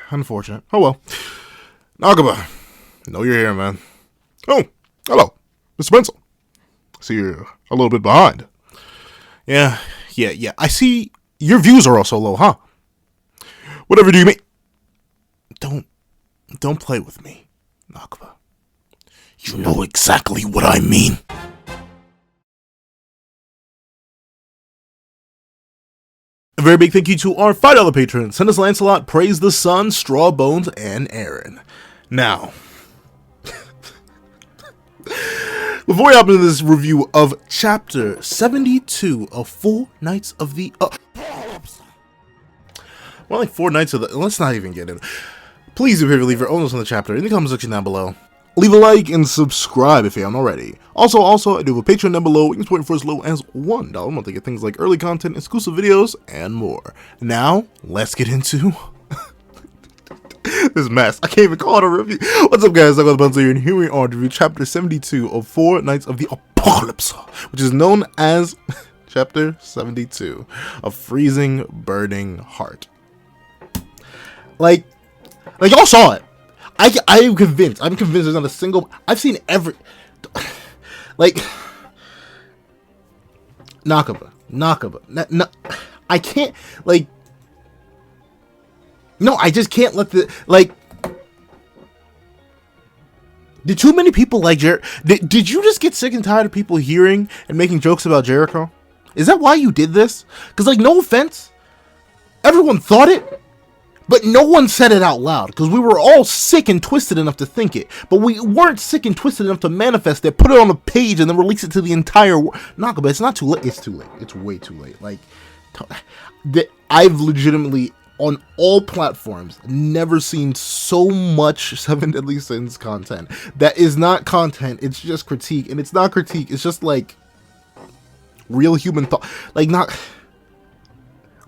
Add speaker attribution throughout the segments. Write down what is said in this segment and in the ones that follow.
Speaker 1: Unfortunate. Oh well. Nakaba, know you're here, man. Oh, hello, Mr. Pencil. See you're a little bit behind. Yeah. I see your views are also low, huh? Whatever do you mean? Don't play with me, Nakaba. You know exactly what I mean. A very big thank you to our $5 patrons. Send us Lancelot, Praise the Sun, Strawbones, and Aaron. Now, before we hop into this review of Chapter 72 of Four Knights of the Apocalypse. Well, like Four Knights of the... Let's not even get in. Please do leave your own notes on the chapter in the comment section down below. Leave a like and subscribe if you haven't already. Also, I do have a Patreon down below. You can support for as low as $1 a month to get things like early content, exclusive videos, and more. Now, let's get into this mess. I can't even call it a review. What's up, guys? I'm Bunzo here, and here we are to review Chapter 72 of Four Knights of the Apocalypse, which is known as Chapter 72, A Freezing Burning Heart. Like y'all saw it. I'm convinced. I'm convinced there's not a single... I've seen every... Like... Nakaba. I can't... Like... No, I just can't let the... Like... Did too many people like Jericho... Did you just get sick and tired of people hearing and making jokes about Jericho? Is that why you did this? Because, like, no offense. Everyone thought it. But no one said it out loud, because we were all sick and twisted enough to think it. But we weren't sick and twisted enough to manifest it, put it on a page, and then release it to the entire world. Nakaba, it's not too late. It's too late. It's way too late. Like, I've legitimately, on all platforms, never seen so much Seven Deadly Sins content. That is not content, it's just critique. And it's not critique, it's just, like, real human thought. Like, not...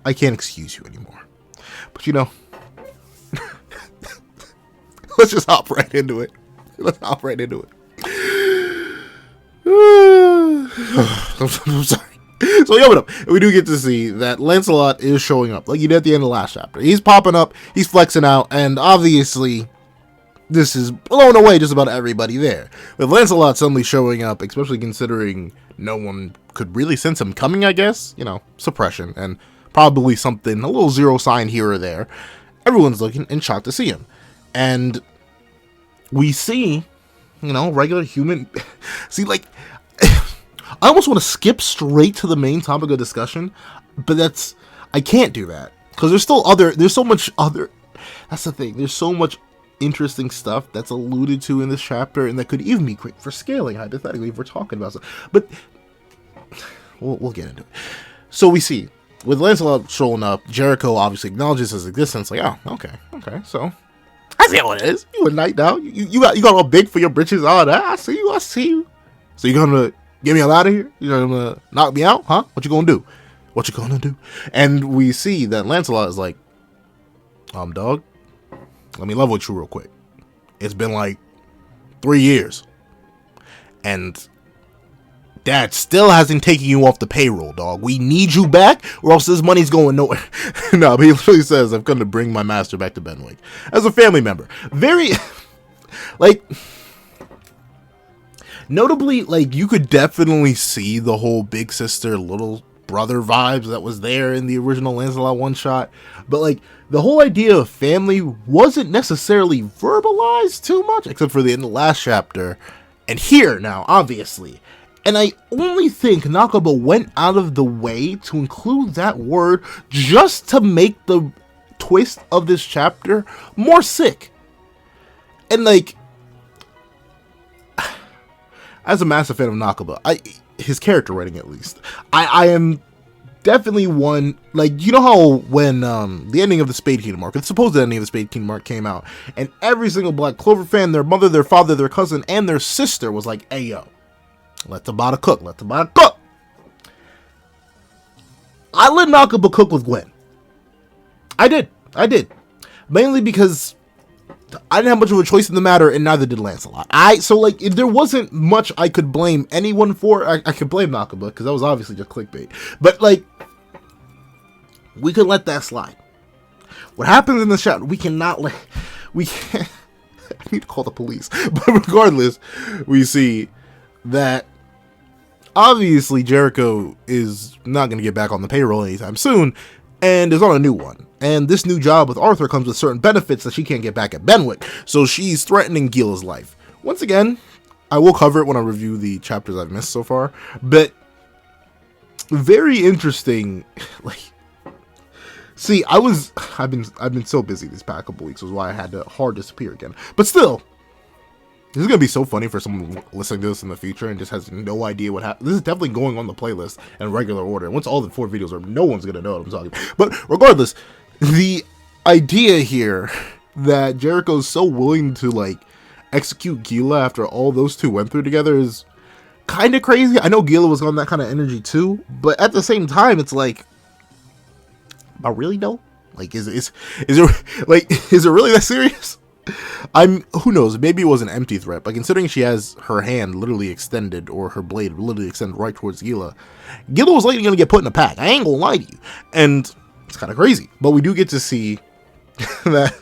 Speaker 1: I can't excuse you anymore. But, you know... Let's just hop right into it. I'm sorry. So, yo, what up? We do get to see that Lancelot is showing up, like you did at the end of the last chapter. He's popping up, he's flexing out, and obviously, this is blowing away just about everybody there. With Lancelot suddenly showing up, especially considering no one could really sense him coming, I guess. You know, suppression, and probably something, a little zero sign here or there. Everyone's looking and shocked to see him. And we see, you know, regular human... See, like, I almost want to skip straight to the main topic of discussion, but that's... I can't do that. Because there's so much other... That's the thing. There's so much interesting stuff that's alluded to in this chapter, and that could even be great for scaling, hypothetically, if we're talking about stuff. But we'll get into it. So we see, with Lancelot showing up, Jericho obviously acknowledges his existence. Like, oh, okay, so... I see how it is. You a knight now. You got all big for your britches. All that. I see you. So you gonna get me out of here? You gonna knock me out? Huh? What you gonna do? And we see that Lancelot is like, dog, let me level with you real quick. It's been like 3 years. And Dad still hasn't taken you off the payroll, dog. We need you back, or else this money's going nowhere. No, but he literally says, I've come to bring my master back to Benwick. As a family member. Very, like, notably, like, you could definitely see the whole big sister, little brother vibes that was there in the original Lancelot one-shot. But, like, the whole idea of family wasn't necessarily verbalized too much, except for the end of the last chapter. And here, now, obviously... And I only think Nakaba went out of the way to include that word just to make the twist of this chapter more sick. And, like, as a massive fan of Nakaba, his character writing at least, I am definitely one, like, you know how when the ending of the Spade Kingdom arc, the supposed ending of the Spade Kingdom arc came out, and every single Black Clover fan, their mother, their father, their cousin, and their sister was like, hey, yo. Let the bada cook. I let Nakaba cook with Gwen. I did. Mainly because I didn't have much of a choice in the matter, and neither did Lancelot. So, like, there wasn't much I could blame anyone for. I could blame Nakaba, because that was obviously just clickbait. But, like, we could let that slide. what happens in the shot, we cannot let, we can't, I need to call the police. But regardless, we see that obviously Jericho is not going to get back on the payroll anytime soon, and is on a new one. And this new job with Arthur comes with certain benefits that she can't get back at Benwick, so she's threatening Gila's life. Once again, I will cover it when I review the chapters I've missed so far, but very interesting. Like, see, I've been so busy these past couple weeks, was why I had to hard disappear again. But still, this is gonna be so funny for someone listening to this in the future and just has no idea what happened. This is definitely going on the playlist in regular order. Once all the 4 videos are, no one's gonna know what I'm talking about. But regardless, the idea here that Jericho's so willing to like execute Gila after all those two went through together is kind of crazy. I know Gila was on that kind of energy too, but at the same time, it's like, but really though, like, is it really that serious? Who knows? Maybe it was an empty threat, but considering she has her hand literally extended, or her blade literally extended right towards Gila was likely gonna get put in a pack. I ain't gonna lie to you, and it's kind of crazy. But we do get to see that.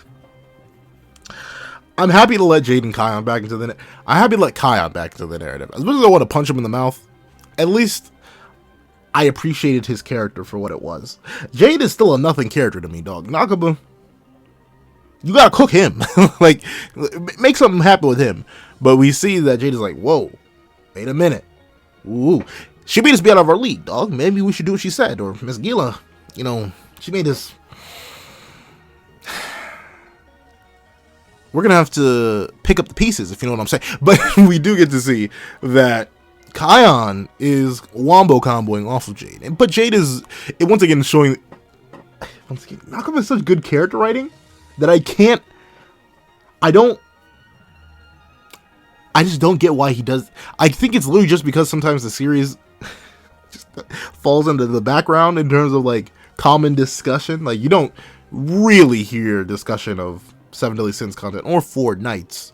Speaker 1: I'm happy to let Jade and Kion back into the. I'm happy to let Kion back into the narrative. As much as I want to punch him in the mouth, at least I appreciated his character for what it was. Jade is still a nothing character to me, dog. Nakaba, you gotta cook him. Like, make something happen with him. But we see that Jade is like, whoa, wait a minute. Ooh, she made us be out of our league, dog. Maybe we should do what she said. Or Miss Gila, you know, she made us. We're gonna have to pick up the pieces, if you know what I'm saying. But we do get to see that Kion is wombo comboing off of Jade. But Jade is, once again, showing. Once again, Nakama is such good character writing that I just don't get why he does. I think it's literally just because sometimes the series just falls into the background in terms of like common discussion. Like, you don't really hear discussion of Seven Deadly Sins content or Four Knights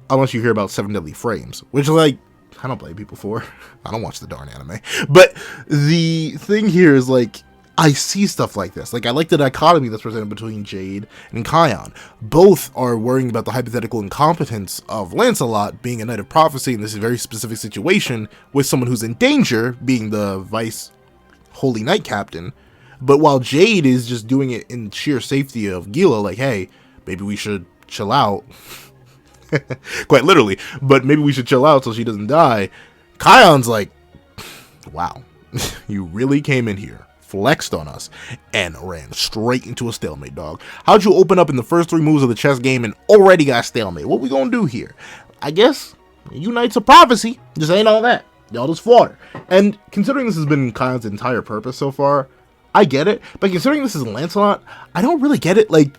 Speaker 1: unless you hear about Seven Deadly Frames, which, like, I don't blame people for. I don't watch the darn anime. But the thing here is, like, I see stuff like this. Like, I like the dichotomy that's presented between Jade and Kion. Both are worrying about the hypothetical incompetence of Lancelot being a Knight of Prophecy in this very specific situation with someone who's in danger, being the Vice Holy Knight Captain. But while Jade is just doing it in sheer safety of Gila, like, hey, maybe we should chill out. Quite literally. But maybe we should chill out so she doesn't die. Kion's like, wow, you really came in here, flexed on us, and ran straight into a stalemate, dog. How'd you open up in the first 3 moves of the chess game and already got stalemate? What we gonna do here? I guess you Knights of Prophecy just ain't all that. Y'all just fought her. And considering this has been Kion's entire purpose so far, I get it. But considering this is Lancelot, I don't really get it. Like,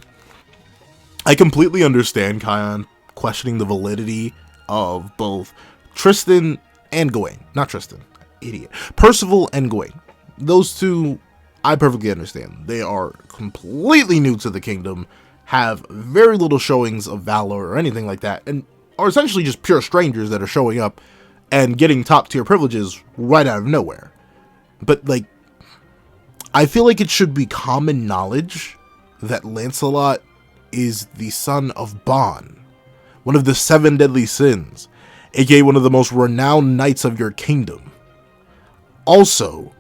Speaker 1: I completely understand Kion questioning the validity of both Tristan and Gawain. Not Tristan, idiot. Percival and Gawain. Those two, I perfectly understand. They are completely new to the kingdom, have very little showings of valor or anything like that, and are essentially just pure strangers that are showing up and getting top tier privileges right out of nowhere. But, like, I feel like it should be common knowledge that Lancelot is the son of Bon, one of the 7 deadly sins, aka one of the most renowned knights of your kingdom. Also,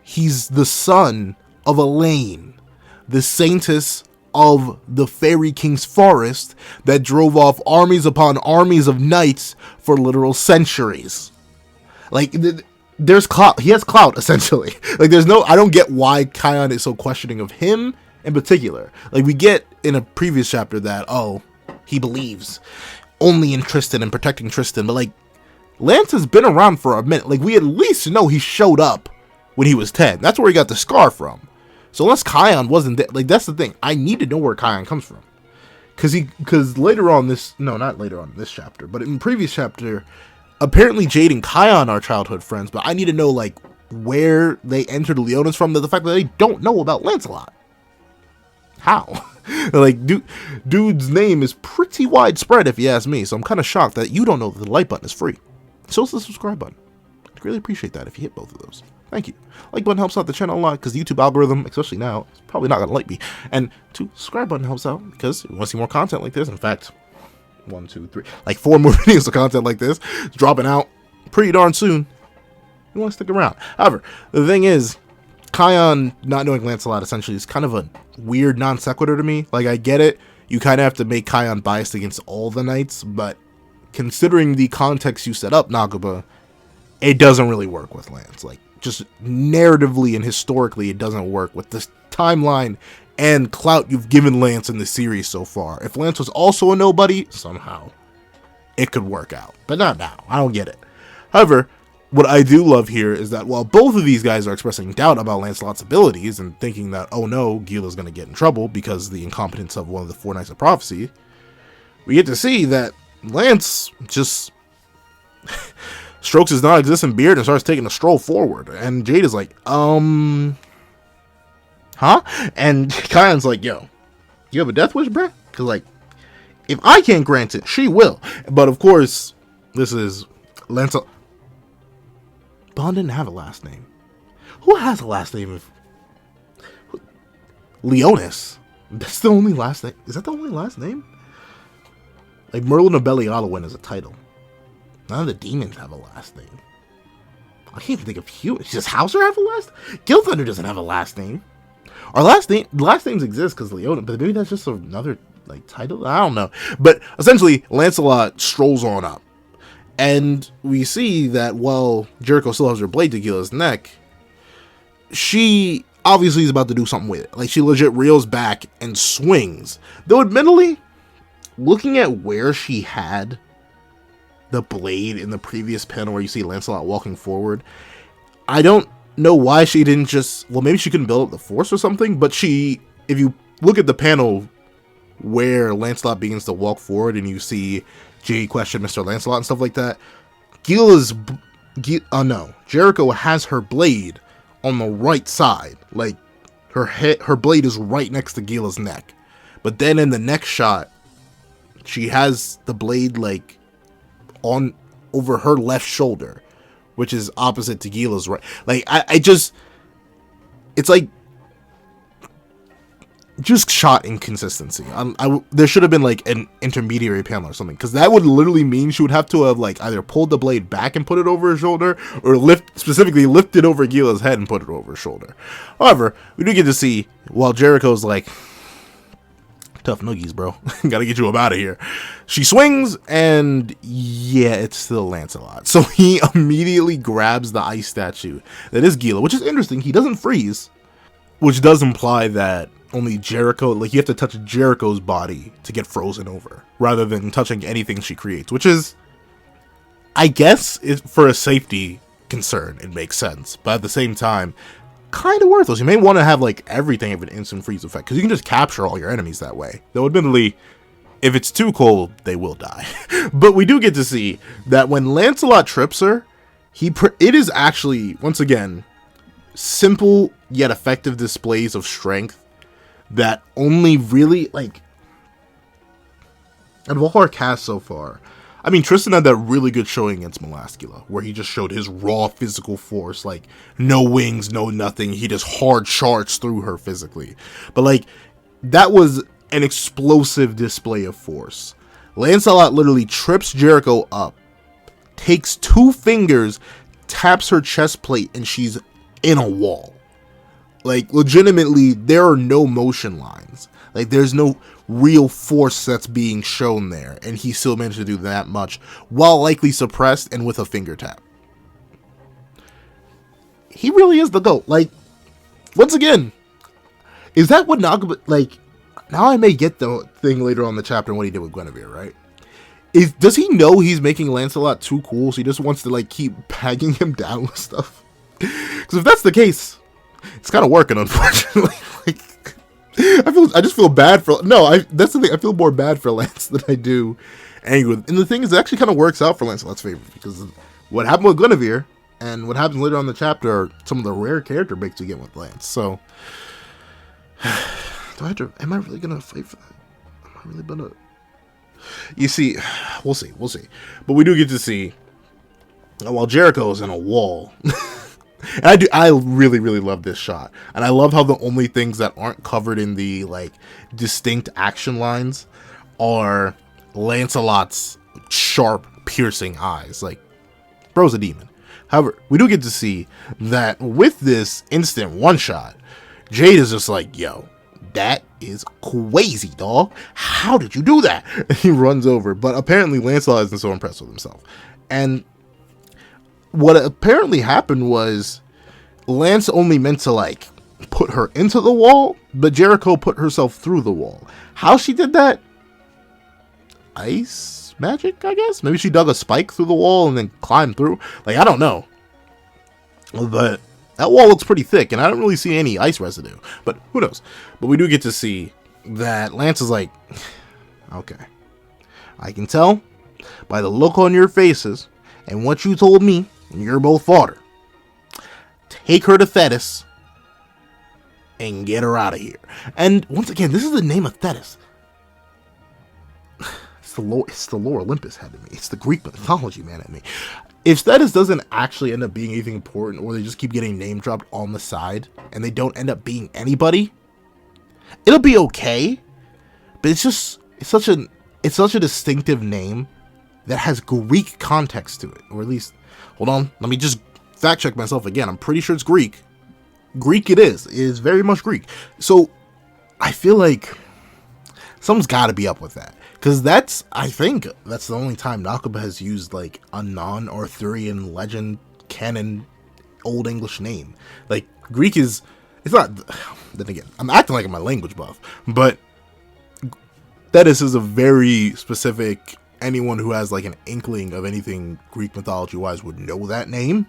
Speaker 1: he's the son of Elaine, the saintess of the Fairy King's forest that drove off armies upon armies of knights for literal centuries. Like, there's clout. He has clout, essentially. Like, I don't get why Kion is so questioning of him in particular. Like, we get in a previous chapter that, oh, he believes only in Tristan and protecting Tristan, but, like, Lance has been around for a minute. Like, we at least know he showed up when he was 10. That's where he got the scar from. So unless Kion wasn't there, like, that's the thing. I need to know where Kion comes from. Because later on not later on in this chapter, but in the previous chapter, apparently Jade and Kion are childhood friends, but I need to know, like, where they entered Leonis from, the fact that they don't know about Lancelot. How? Like, dude's name is pretty widespread, if you ask me, so I'm kind of shocked that you don't know that the like button is free. So is the subscribe button. I'd really appreciate that if you hit both of those. Thank you. Like button helps out the channel a lot because the YouTube algorithm, especially now, is probably not going to like me. And 2, subscribe button helps out because we want to see more content like this. In fact, 1, 2, 3, like 4 more videos of content like this. It's dropping out pretty darn soon. You want to stick around. However, the thing is, Kion not knowing Lancelot essentially is kind of a weird non sequitur to me. Like, I get it. You kind of have to make Kion biased against all the knights, but considering the context you set up, Nagaba, it doesn't really work with Lance. Like, just narratively and historically, it doesn't work with this timeline and clout you've given Lance in the series so far. If Lance was also a nobody, somehow, it could work out. But not now. I don't get it. However, what I do love here is that while both of these guys are expressing doubt about Lancelot's abilities and thinking that, oh no, Gila's going to get in trouble because of the incompetence of one of the 4 Knights of Prophecy, we get to see that Lance just strokes his non-existent beard and starts taking a stroll forward. And Jade is like, huh? And Kion's like, yo, you have a death wish, bruh? Because, like, if I can't grant it, she will. But, of course, this is Lancelot. Bond didn't have a last name. Who has a last name? Leonis. That's the only last name. Is that the only last name? Like, Merlin of Belialowin is a title. None of the demons have a last name. I can't even think of humans. Does Hauser have a last name? Gilthunder doesn't have a last name. Our last names exist because Leona, but maybe that's just another, like, title? I don't know. But, essentially, Lancelot strolls on up. And we see that while Jericho still has her blade to Gila's neck, she obviously is about to do something with it. Like, she legit reels back and swings. Though, admittedly, looking at where she had the blade in the previous panel where you see Lancelot walking forward, I don't know why she didn't just... Well, maybe she couldn't build up the force or something, but she... If you look at the panel where Lancelot begins to walk forward and you see Jade question Mr. Lancelot and stuff like that, Jericho has her blade on the right side. Like, her blade is right next to Gila's neck. But then in the next shot, she has the blade, like, on over her left shoulder, which is opposite to Gila's right. Like, I just... It's like... just shot inconsistency. There should have been, like, an intermediary panel or something, because that would literally mean she would have to have, like, either pulled the blade back and put it over her shoulder, or specifically lift it over Gila's head and put it over her shoulder. However, we do get to see, while Jericho's like, tough noogies, bro, gotta get you up out of here, she swings, and yeah, it's still Lancelot. So he immediately grabs the ice statue that is Gila, which is interesting. He doesn't freeze, which does imply that only Jericho, like, you have to touch Jericho's body to get frozen over, rather than touching anything she creates, which is, I guess, for a safety concern, it makes sense, but at the same time, kind of worthless. You may want to have, like, everything have an instant freeze effect, because you can just capture all your enemies that way. Though, admittedly, if it's too cold, they will die. But we do get to see that when Lancelot trips her, it is actually, once again, simple yet effective displays of strength that only really, like, out of all our casts so far, I mean, Tristan had that really good showing against Melascula, where he just showed his raw physical force, like, no wings, no nothing, he just hard charged through her physically. But, like, that was an explosive display of force. Lancelot literally trips Jericho up, takes 2 fingers, taps her chest plate, and she's in a wall. Like, legitimately, there are no motion lines. Like, there's no real force that's being shown there, and he still managed to do that much, while likely suppressed and with a finger tap. He really is the GOAT. Like, once again, is that what Nagaba, like, now I may get the thing later on in the chapter and what he did with Guinevere, right? Does he know he's making Lancelot too cool, so he just wants to, like, keep pegging him down with stuff? Because if that's the case, it's kind of working, unfortunately. Like, I just feel bad for, that's the thing, I feel more bad for Lance than I do angry with. And the thing is, it actually kind of works out for Lancelot's favor, because what happened with Guinevere and what happens later on in the chapter are some of the rare character breaks you get with Lance. So, am I really gonna fight for that? Am I really gonna? You see, we'll see. But we do get to see, while Jericho is in a wall, And I really, really love this shot. And I love how the only things that aren't covered in the, like, distinct action lines are Lancelot's sharp, piercing eyes. Like, bro's a demon. However, we do get to see that with this instant one-shot, Jade is just like, yo, that is crazy, dog. How did you do that? He runs over, but apparently Lancelot isn't so impressed with himself. And what apparently happened was Lance only meant to, like, put her into the wall, but Jericho put herself through the wall. How she did that? Ice magic, I guess? Maybe she dug a spike through the wall and then climbed through. Like, I don't know. But that wall looks pretty thick, and I don't really see any ice residue. But who knows? But we do get to see that Lance is like, okay, I can tell by the look on your faces and what you told me, you're both fodder. Take her to Thetis and get her out of here. And once again, this is the name of Thetis. It's the lore Olympus had in me. It's the Greek mythology man in me. If Thetis doesn't actually end up being anything important, or they just keep getting name dropped on the side, and they don't end up being anybody, it'll be okay. But it's such a distinctive name that has Greek context to it, or at least, hold on, let me just fact check myself again. I'm pretty sure it's Greek. Greek it is. It is very much Greek. So I feel like someone's got to be up with that. Because I think that's the only time Nakaba has used, like, a non-Arthurian legend, canon, Old English name. Like, Greek it's not, then again, I'm acting like I'm a language buff, but Thetis is a very specific, anyone who has, like, an inkling of anything Greek mythology-wise would know that name.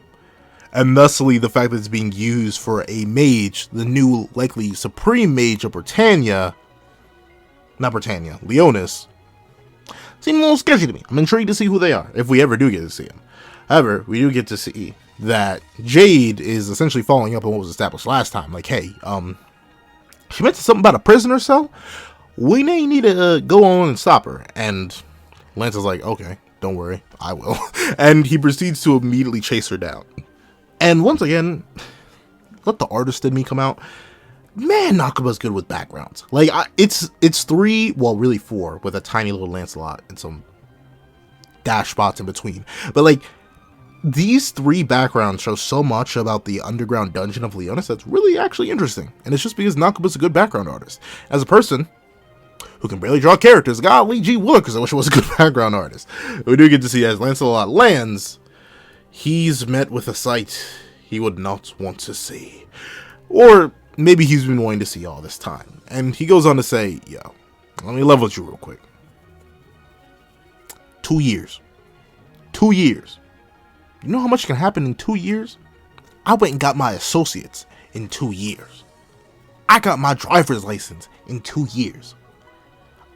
Speaker 1: And thusly, the fact that it's being used for a mage, the new, likely, supreme mage of Leonis, seem a little sketchy to me. I'm intrigued to see who they are, if we ever do get to see them. However, we do get to see that Jade is essentially following up on what was established last time. Like, hey, she mentioned something about a prisoner cell. We may need to go on and stop her. And Lance is like, okay, don't worry, I will. And he proceeds to immediately chase her down. And once again, let the artist in me come out. Man, Nakaba's good with backgrounds. Like, it's 3, well, really 4, with a tiny little Lancelot and some dash spots in between. But, like, these 3 backgrounds show so much about the underground dungeon of Leonis that's really actually interesting. And it's just because Nakaba's a good background artist. As a person who can barely draw characters, golly gee willikers, I wish I was a good background artist. We do get to see as Lancelot lands, he's met with a sight he would not want to see. Or maybe he's been wanting to see all this time. And he goes on to say, yo, let me level with you real quick. 2 years. 2 years. You know how much can happen in 2 years? I went and got my associates in 2 years. I got my driver's license in 2 years.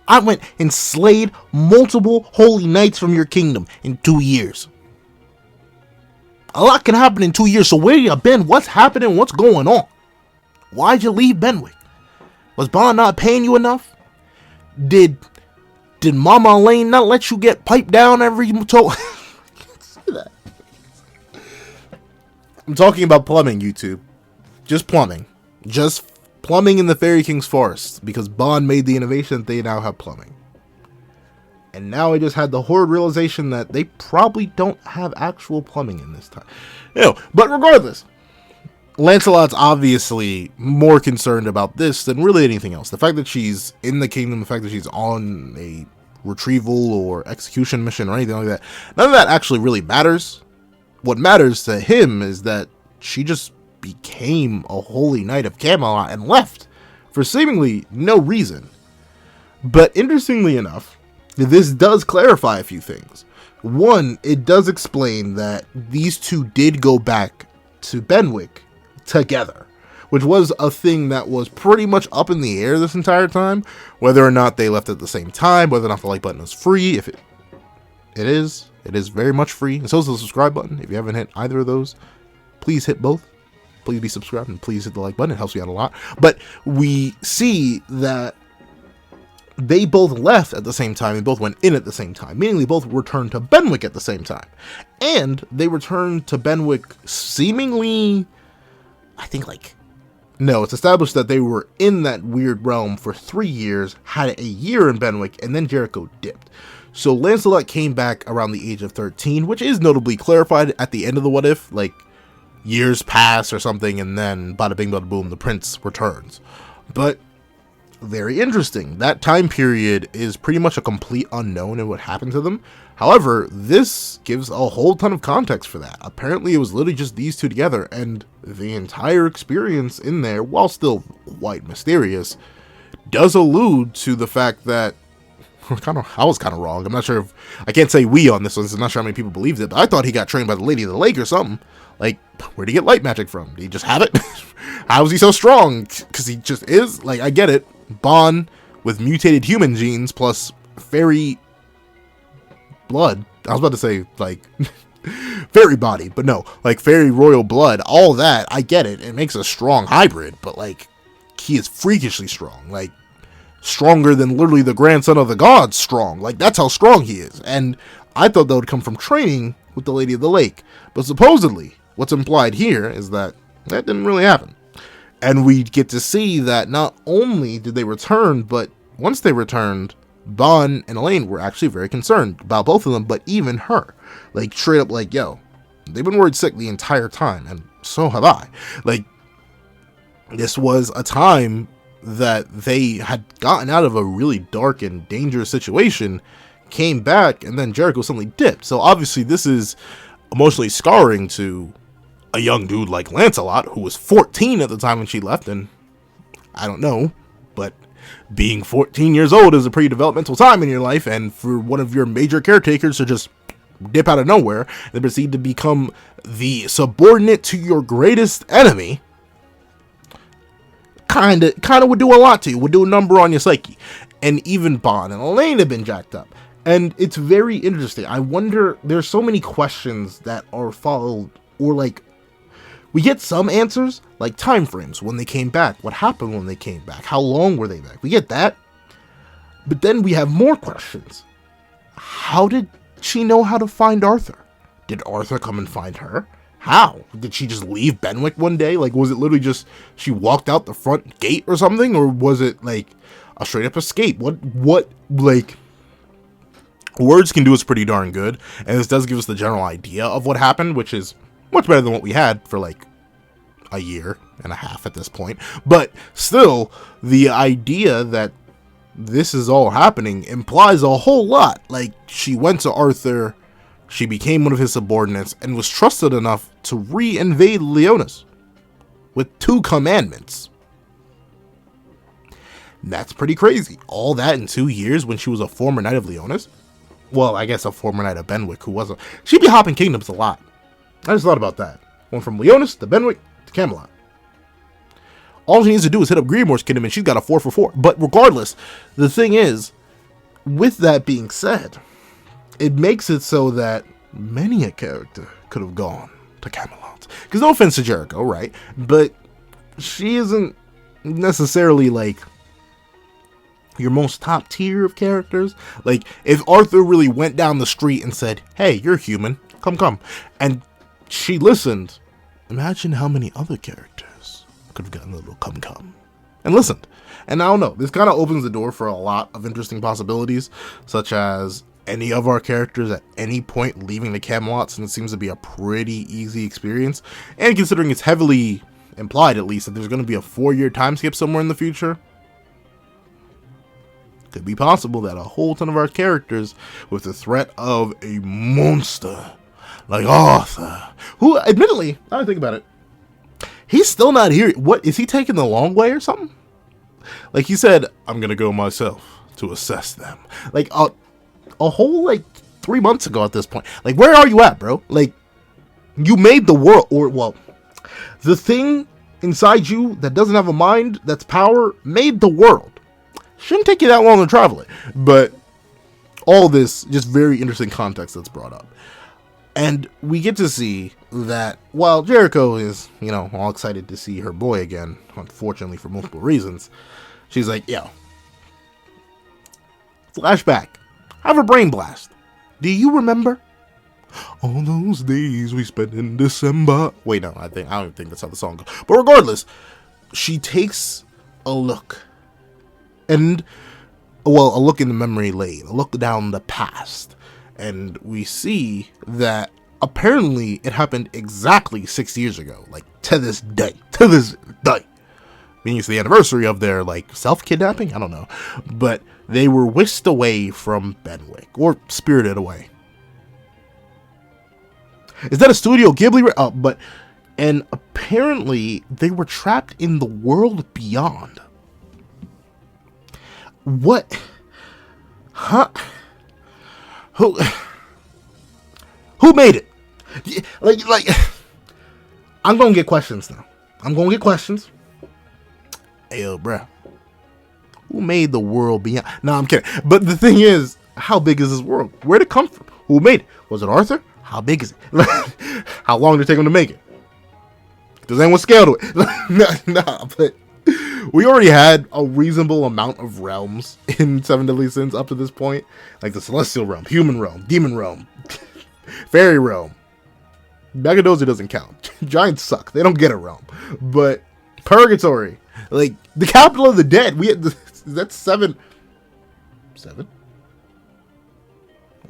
Speaker 1: I went and slayed multiple holy knights from your kingdom in 2 years. A lot can happen in 2 years, so where you been? What's happening? What's going on? Why'd you leave Benwick? Was Bond not paying you enough? Did Mama Elaine not let you get piped down every toe? I'm talking about plumbing, YouTube. Just plumbing. Just plumbing in the Fairy King's forest. Because Bond made the innovation that they now have plumbing. And now I just had the horrid realization that they probably don't have actual plumbing in this time. But regardless, Lancelot's obviously more concerned about this than really anything else. The fact that she's in the kingdom, the fact that she's on a retrieval or execution mission or anything like that, none of that actually really matters. What matters to him is that she just became a holy knight of Camelot and left for seemingly no reason. But interestingly enough, this does clarify a few things. One, it does explain that these two did go back to Benwick together, which was a thing that was pretty much up in the air this entire time, whether or not they left at the same time, whether or not the like button is free. If it is very much free, and so is the subscribe button. If you haven't hit either of those, please hit both. Please be subscribed and please hit the like button. It helps me out a lot. But we see that they both left at the same time and both went in at the same time, meaning they both returned to Benwick at the same time. And they returned to Benwick seemingly I think like, no, it's established that they were in that weird realm for 3 years, had a year in Benwick, and then Jericho dipped. So Lancelot came back around the age of 13, which is notably clarified at the end of the What If, like years pass or something, and then bada bing bada boom, the prince returns. But very interesting. That time period is pretty much a complete unknown in what happened to them. However, this gives a whole ton of context for that. Apparently, it was literally just these two together, and the entire experience in there, while still quite mysterious, does allude to the fact that I was kind of wrong. I'm not sure if I can't say we on this one, so I'm not sure how many people believed it, but I thought he got trained by the Lady of the Lake or something. Like, where'd he get light magic from? Did he just have it? How is he so strong? Because he just is. Like, I get it. Bond with mutated human genes plus fairy blood. I was about to say, like, fairy body, but no. Like, fairy royal blood. All that, I get it. It makes a strong hybrid, but, like, he is freakishly strong. Like, stronger than literally the grandson of the gods strong. Like, that's how strong he is. And I thought that would come from training with the Lady of the Lake. But supposedly, what's implied here is that that didn't really happen. And we get to see that not only did they return, but once they returned, Bon and Elaine were actually very concerned about both of them, but even her. Like, straight up like, yo, they've been worried sick the entire time, and so have I. Like, this was a time that they had gotten out of a really dark and dangerous situation, came back, and then Jericho suddenly dipped. So obviously this is emotionally scarring to a young dude like Lancelot, who was 14 at the time when she left, and I don't know, but being 14 years old is a pretty developmental time in your life, and for one of your major caretakers to just dip out of nowhere and proceed to become the subordinate to your greatest enemy, kind of would do a lot to you, would do a number on your psyche. And even Bond and Elaine have been jacked up. And it's very interesting. I wonder, there's so many questions that are followed, or like, we get some answers, like time frames, when they came back, what happened when they came back, how long were they back, we get that. But then we have more questions. How did she know how to find Arthur? Did Arthur come and find her? How? Did she just leave Benwick one day? Like, was it literally just she walked out the front gate or something? Or was it like a straight up escape? What, like, words can do is pretty darn good. And this does give us the general idea of what happened, which is much better than what we had for like a year and a half at this point. But still, the idea that this is all happening implies a whole lot. Like, she went to Arthur, she became one of his subordinates, and was trusted enough to re-invade Leonis with 2 commandments. That's pretty crazy. All that in 2 years when she was a former knight of Leonis? Well, I guess a former knight of Benwick who wasn't. She'd be hopping kingdoms a lot. I just thought about that. Went from Leonis to Benwick to Camelot. All she needs to do is hit up Grimoire's kingdom and she's got a 4 for 4. But regardless, the thing is, with that being said, it makes it so that many a character could have gone to Camelot. Because no offense to Jericho, right? But she isn't necessarily like your most top tier of characters. Like, if Arthur really went down the street and said, hey, you're human, come, and she listened, imagine how many other characters could have gotten a little come and listened. And I don't know, this kind of opens the door for a lot of interesting possibilities, such as any of our characters at any point leaving the Camelot, since it seems to be a pretty easy experience, and considering it's heavily implied, at least, that there's going to be a 4-year time skip somewhere in the future, could be possible that a whole ton of our characters, with the threat of a monster like Arthur, who, admittedly, now I think about it, he's still not here. What, is he taking the long way or something? Like, he said, I'm going to go myself to assess them. Like, a whole, like, 3 months ago at this point. Like, where are you at, bro? Like, you made the world, or, well, the thing inside you that doesn't have a mind, that's power, made the world. Shouldn't take you that long to travel it. But all this, just very interesting context that's brought up. And we get to see that while Jericho is, you know, all excited to see her boy again, unfortunately for multiple reasons, she's like, yo, flashback, have a brain blast. Do you remember All those days we spent in December. Wait, no, I don't think that's how the song goes. But regardless, she takes a look. And, well, a look in the memory lane. A look down the past. And we see that apparently it happened exactly 6 years ago. Like, to this day. To this day. Meaning it's the anniversary of their, like, self-kidnapping? I don't know. But they were whisked away from Benwick. Or spirited away. Is that a Studio Ghibli? And apparently they were trapped in the world beyond. What? Huh? Who made it? Like, I'm gonna get questions now. I'm gonna get questions. Hey, yo, bruh. Who made the world beyond? No, I'm kidding. But the thing is, how big is this world? Where'd it come from? Who made it? Was it Arthur? How big is it? How long did it take him to make it? Does anyone scale to it? Nah, but we already had a reasonable amount of realms in Seven Deadly Sins up to this point. Like the Celestial Realm, Human Realm, Demon Realm, Fairy Realm. Magadoza doesn't count. Giants suck. They don't get a realm. But Purgatory, like the capital of the dead, we had that's seven.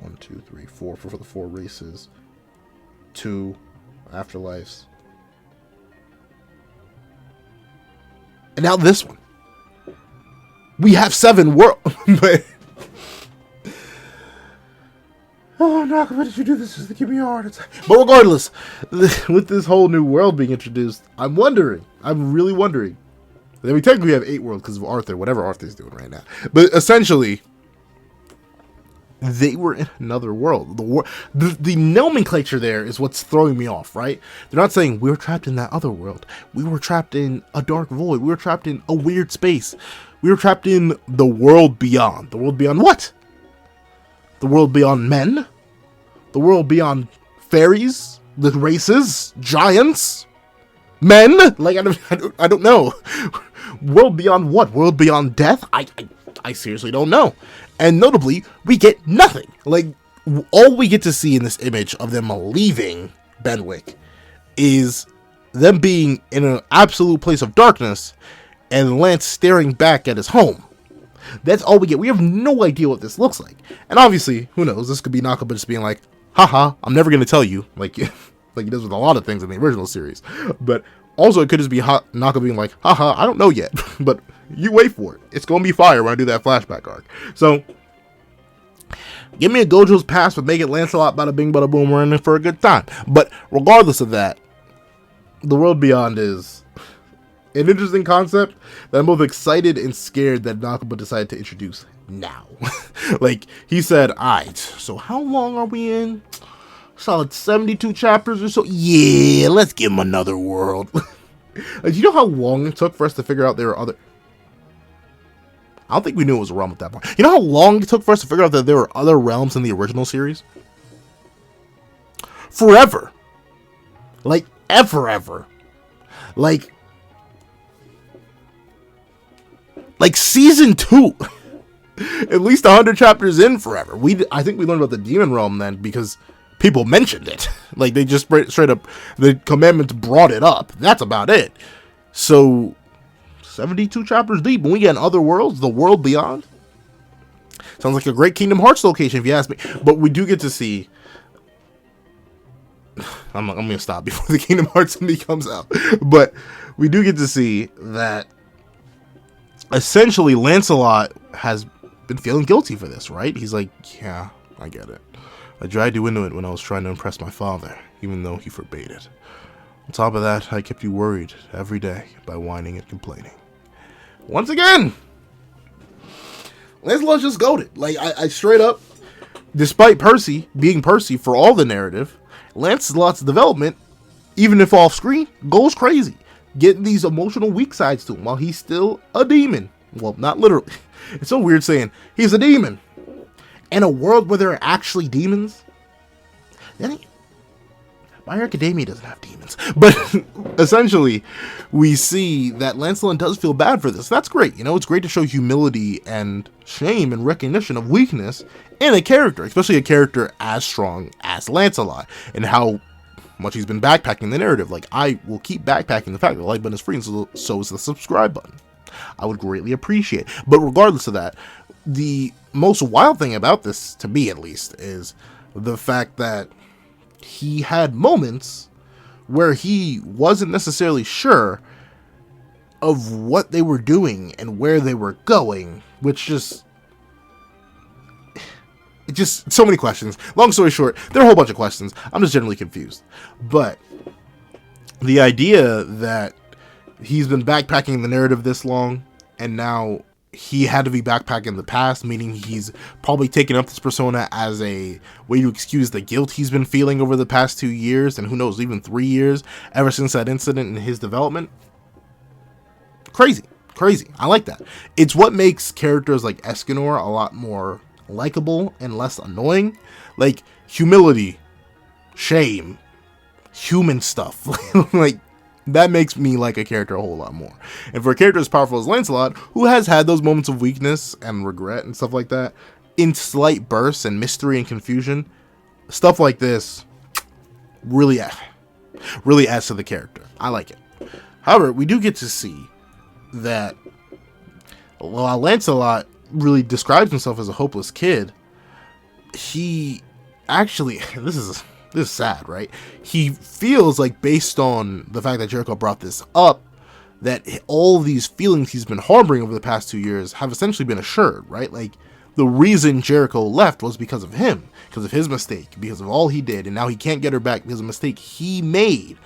Speaker 1: 1, 2, 3, 4 for the 4 races. 2 afterlives. And now this one. We have 7 worlds. But oh no, why did you do this? Just to give me a heart attack. But regardless, with this whole new world being introduced, I'm really wondering. I mean, technically we have 8 worlds because of Arthur, whatever Arthur's doing right now. But essentially, they were in another world. The nomenclature there is what's throwing me off, right? They're not saying we were trapped in that other world. We were trapped in a dark void. We were trapped in a weird space. We were trapped in the world beyond. The world beyond what? The world beyond men? The world beyond fairies? The races? Giants? Men? Like, I don't know. World beyond what? World beyond death? I seriously don't know. And notably, we get nothing. Like, all we get to see in this image of them leaving Benwick is them being in an absolute place of darkness and Lance staring back at his home. That's all we get. We have no idea what this looks like. And obviously, who knows? This could be Nakaba just being like, haha, I'm never going to tell you. Like he does with a lot of things in the original series. But also, it could just be Nakaba being like, haha, I don't know yet. But you wait for it. It's going to be fire when I do that flashback arc. So, give me a Gojo's pass, but make it Lancelot, bada bing, bada boom, we're in it for a good time. But regardless of that, the world beyond is an interesting concept that I'm both excited and scared that Nakaba decided to introduce now. Like, he said, alright, so how long are we in? Solid 72 chapters or so? Yeah, let's give him another world. Like, do you know how long it took for us to figure out there were other... I don't think we knew it was a realm at that point. You know how long it took for us to figure out that there were other realms in the original series? Forever. Like, ever. Like season 2. At least 100 chapters in forever. I think we learned about the demon realm then because people mentioned it. Like, they just straight up, the commandments brought it up. That's about it. So 72 chapters deep, and we get in other worlds, the world beyond. Sounds like a great Kingdom Hearts location, if you ask me. But we do get to see... I'm going to stop before the Kingdom Hearts movie comes out. But we do get to see that essentially Lancelot has been feeling guilty for this, right? He's like, yeah, I get it. I dragged you into it when I was trying to impress my father, even though he forbade it. On top of that, I kept you worried every day by whining and complaining. Once again, Lancelot's just goated. Like, I straight up, despite Percy being Percy for all the narrative, Lancelot's development, even if off screen, goes crazy. Getting these emotional weak sides to him while he's still a demon. Well, not literally. It's so weird saying he's a demon. In a world where there are actually demons. But My Hero Academia doesn't have demons. But essentially, we see that Lancelot does feel bad for this. That's great. You know, it's great to show humility and shame and recognition of weakness in a character, especially a character as strong as Lancelot, and how much he's been backpacking the narrative. Like, I will keep backpacking the fact that the like button is free, and so is the subscribe button. I would greatly appreciate it. But regardless of that, the most wild thing about this, to me at least, is the fact that he had moments where he wasn't necessarily sure of what they were doing and where they were going, which just so many questions. Long story short, there are a whole bunch of questions. I'm just generally confused. But the idea that he's been backpacking the narrative this long, and now he had to be backpacking the past, meaning he's probably taken up this persona as a way to excuse the guilt he's been feeling over the past 2 years, and who knows, even 3 years, ever since that incident in his development. Crazy. I like that. It's what makes characters like Escanor a lot more likable and less annoying. Like, humility, shame, human stuff. Like, that makes me like a character a whole lot more. And for a character as powerful as Lancelot, who has had those moments of weakness and regret and stuff like that, in slight bursts and mystery and confusion, stuff like this really adds to the character. I like it. However, we do get to see that while Lancelot really describes himself as a hopeless kid, he actually, this is sad, right? He feels like, based on the fact that Jericho brought this up, that all these feelings he's been harboring over the past 2 years have essentially been assured, right? Like, the reason Jericho left was because of him, because of his mistake, because of all he did, and now he can't get her back because of a mistake he made.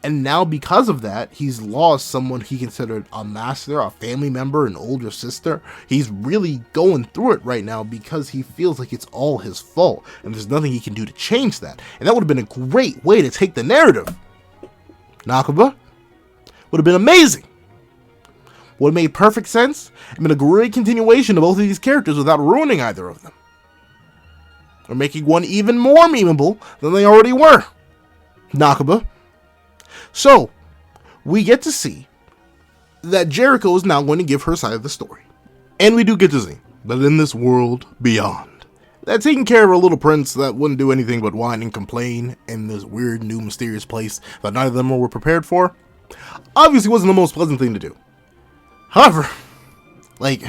Speaker 1: And now, because of that, he's lost someone he considered a master, a family member, an older sister. He's really going through it right now because he feels like it's all his fault, and there's nothing he can do to change that. And that would have been a great way to take the narrative. Nakaba would have been amazing. Would have made perfect sense, and been a great continuation of both of these characters without ruining either of them, or making one even more memeable than they already were. Nakaba. So, we get to see that Jericho is now going to give her side of the story. And we do get to see that in this world beyond, that taking care of a little prince that wouldn't do anything but whine and complain in this weird, new, mysterious place that neither of them were prepared for, obviously wasn't the most pleasant thing to do. However, like,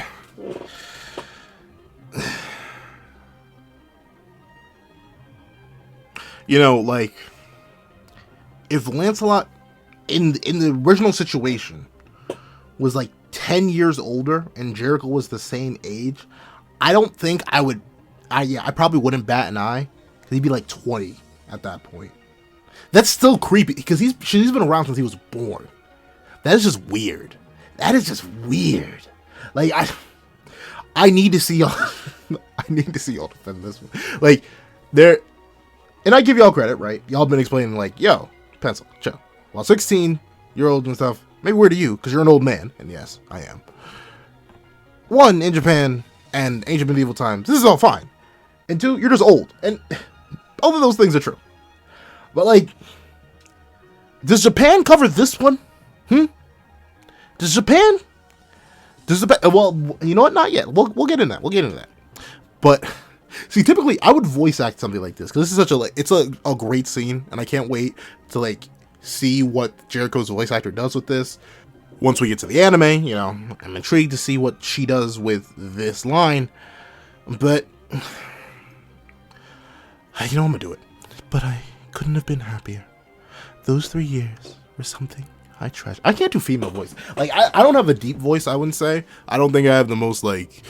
Speaker 1: you know, like, if Lancelot in the original situation was like 10 years older and Jericho was the same age, I don't think I probably wouldn't bat an eye, because he'd be like 20 at that point. That's still creepy, because she's been around since he was born. That is just weird. Like, I need to see y'all I need to see y'all defend this one. Like, and I give y'all credit, right? Y'all been explaining, like, yo, pencil, chill. While 16-year-olds and stuff, maybe we're to you, because you're an old man. And yes, I am. One, in Japan and ancient medieval times, this is all fine. And two, you're just old. And both of those things are true. But, like, does Japan cover this one? Does Japan? Well, you know what? Not yet. We'll get into that. But see, typically I would voice act something like this, because this is such it's a great scene, and I can't wait to, like, see what Jericho's voice actor does with this. Once we get to the anime, you know, I'm intrigued to see what she does with this line. But you know, I'm gonna do it. But I couldn't have been happier. Those 3 years were something I treasure. I can't do female voice. Like, I don't have a deep voice, I wouldn't say. I don't think I have the most, like,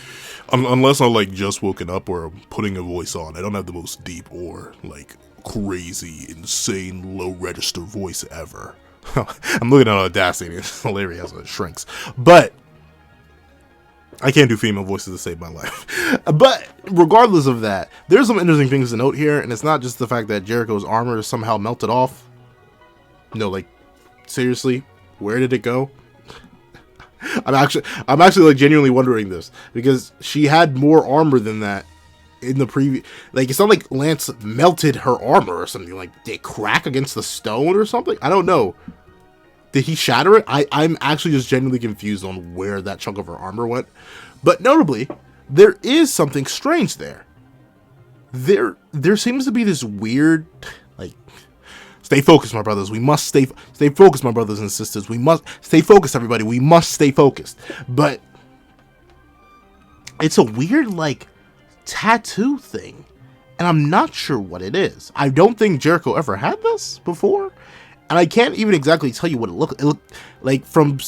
Speaker 1: unless I'm, like, just woken up or I'm putting a voice on, I don't have the most deep or, like, crazy, insane, low register voice ever. I'm looking at Audacity, it's hilarious when it shrinks. But I can't do female voices to save my life. But regardless of that, there's some interesting things to note here, and it's not just the fact that Jericho's armor is somehow melted off. No, like, seriously, where did it go? I'm actually like genuinely wondering this, because she had more armor than that in the previous, like, it's not like Lance melted her armor or something. Like, did it crack against the stone or something? I don't know. Did he shatter it? I'm actually just genuinely confused on where that chunk of her armor went. But notably, there is something strange there. There seems to be this weird, like, stay focused, my brothers. We must stay focused, my brothers and sisters. We must stay focused, everybody. We must stay focused. But it's a weird, like, tattoo thing, and I'm not sure what it is. I don't think Jericho ever had this before, and I can't even exactly tell you what it looked like. From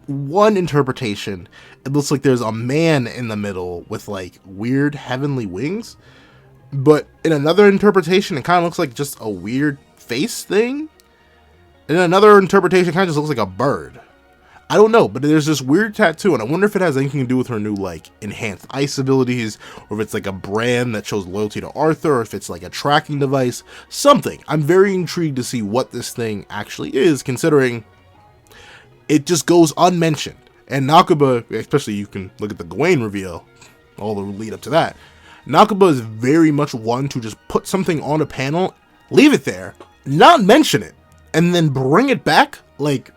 Speaker 1: one interpretation, it looks like there's a man in the middle with, like, weird heavenly wings, but in another interpretation, it kind of looks like just a weird face thing. In another interpretation, it kind of just looks like a bird. I don't know, but there's this weird tattoo, and I wonder if it has anything to do with her new, like, enhanced ice abilities, or if it's like a brand that shows loyalty to Arthur, or if it's like a tracking device, something. I'm very intrigued to see what this thing actually is, considering it just goes unmentioned. And Nakaba, especially, you can look at the Gawain reveal, all the lead up to that. Nakaba is very much one to just put something on a panel, leave it there, not mention it, and then bring it back, like,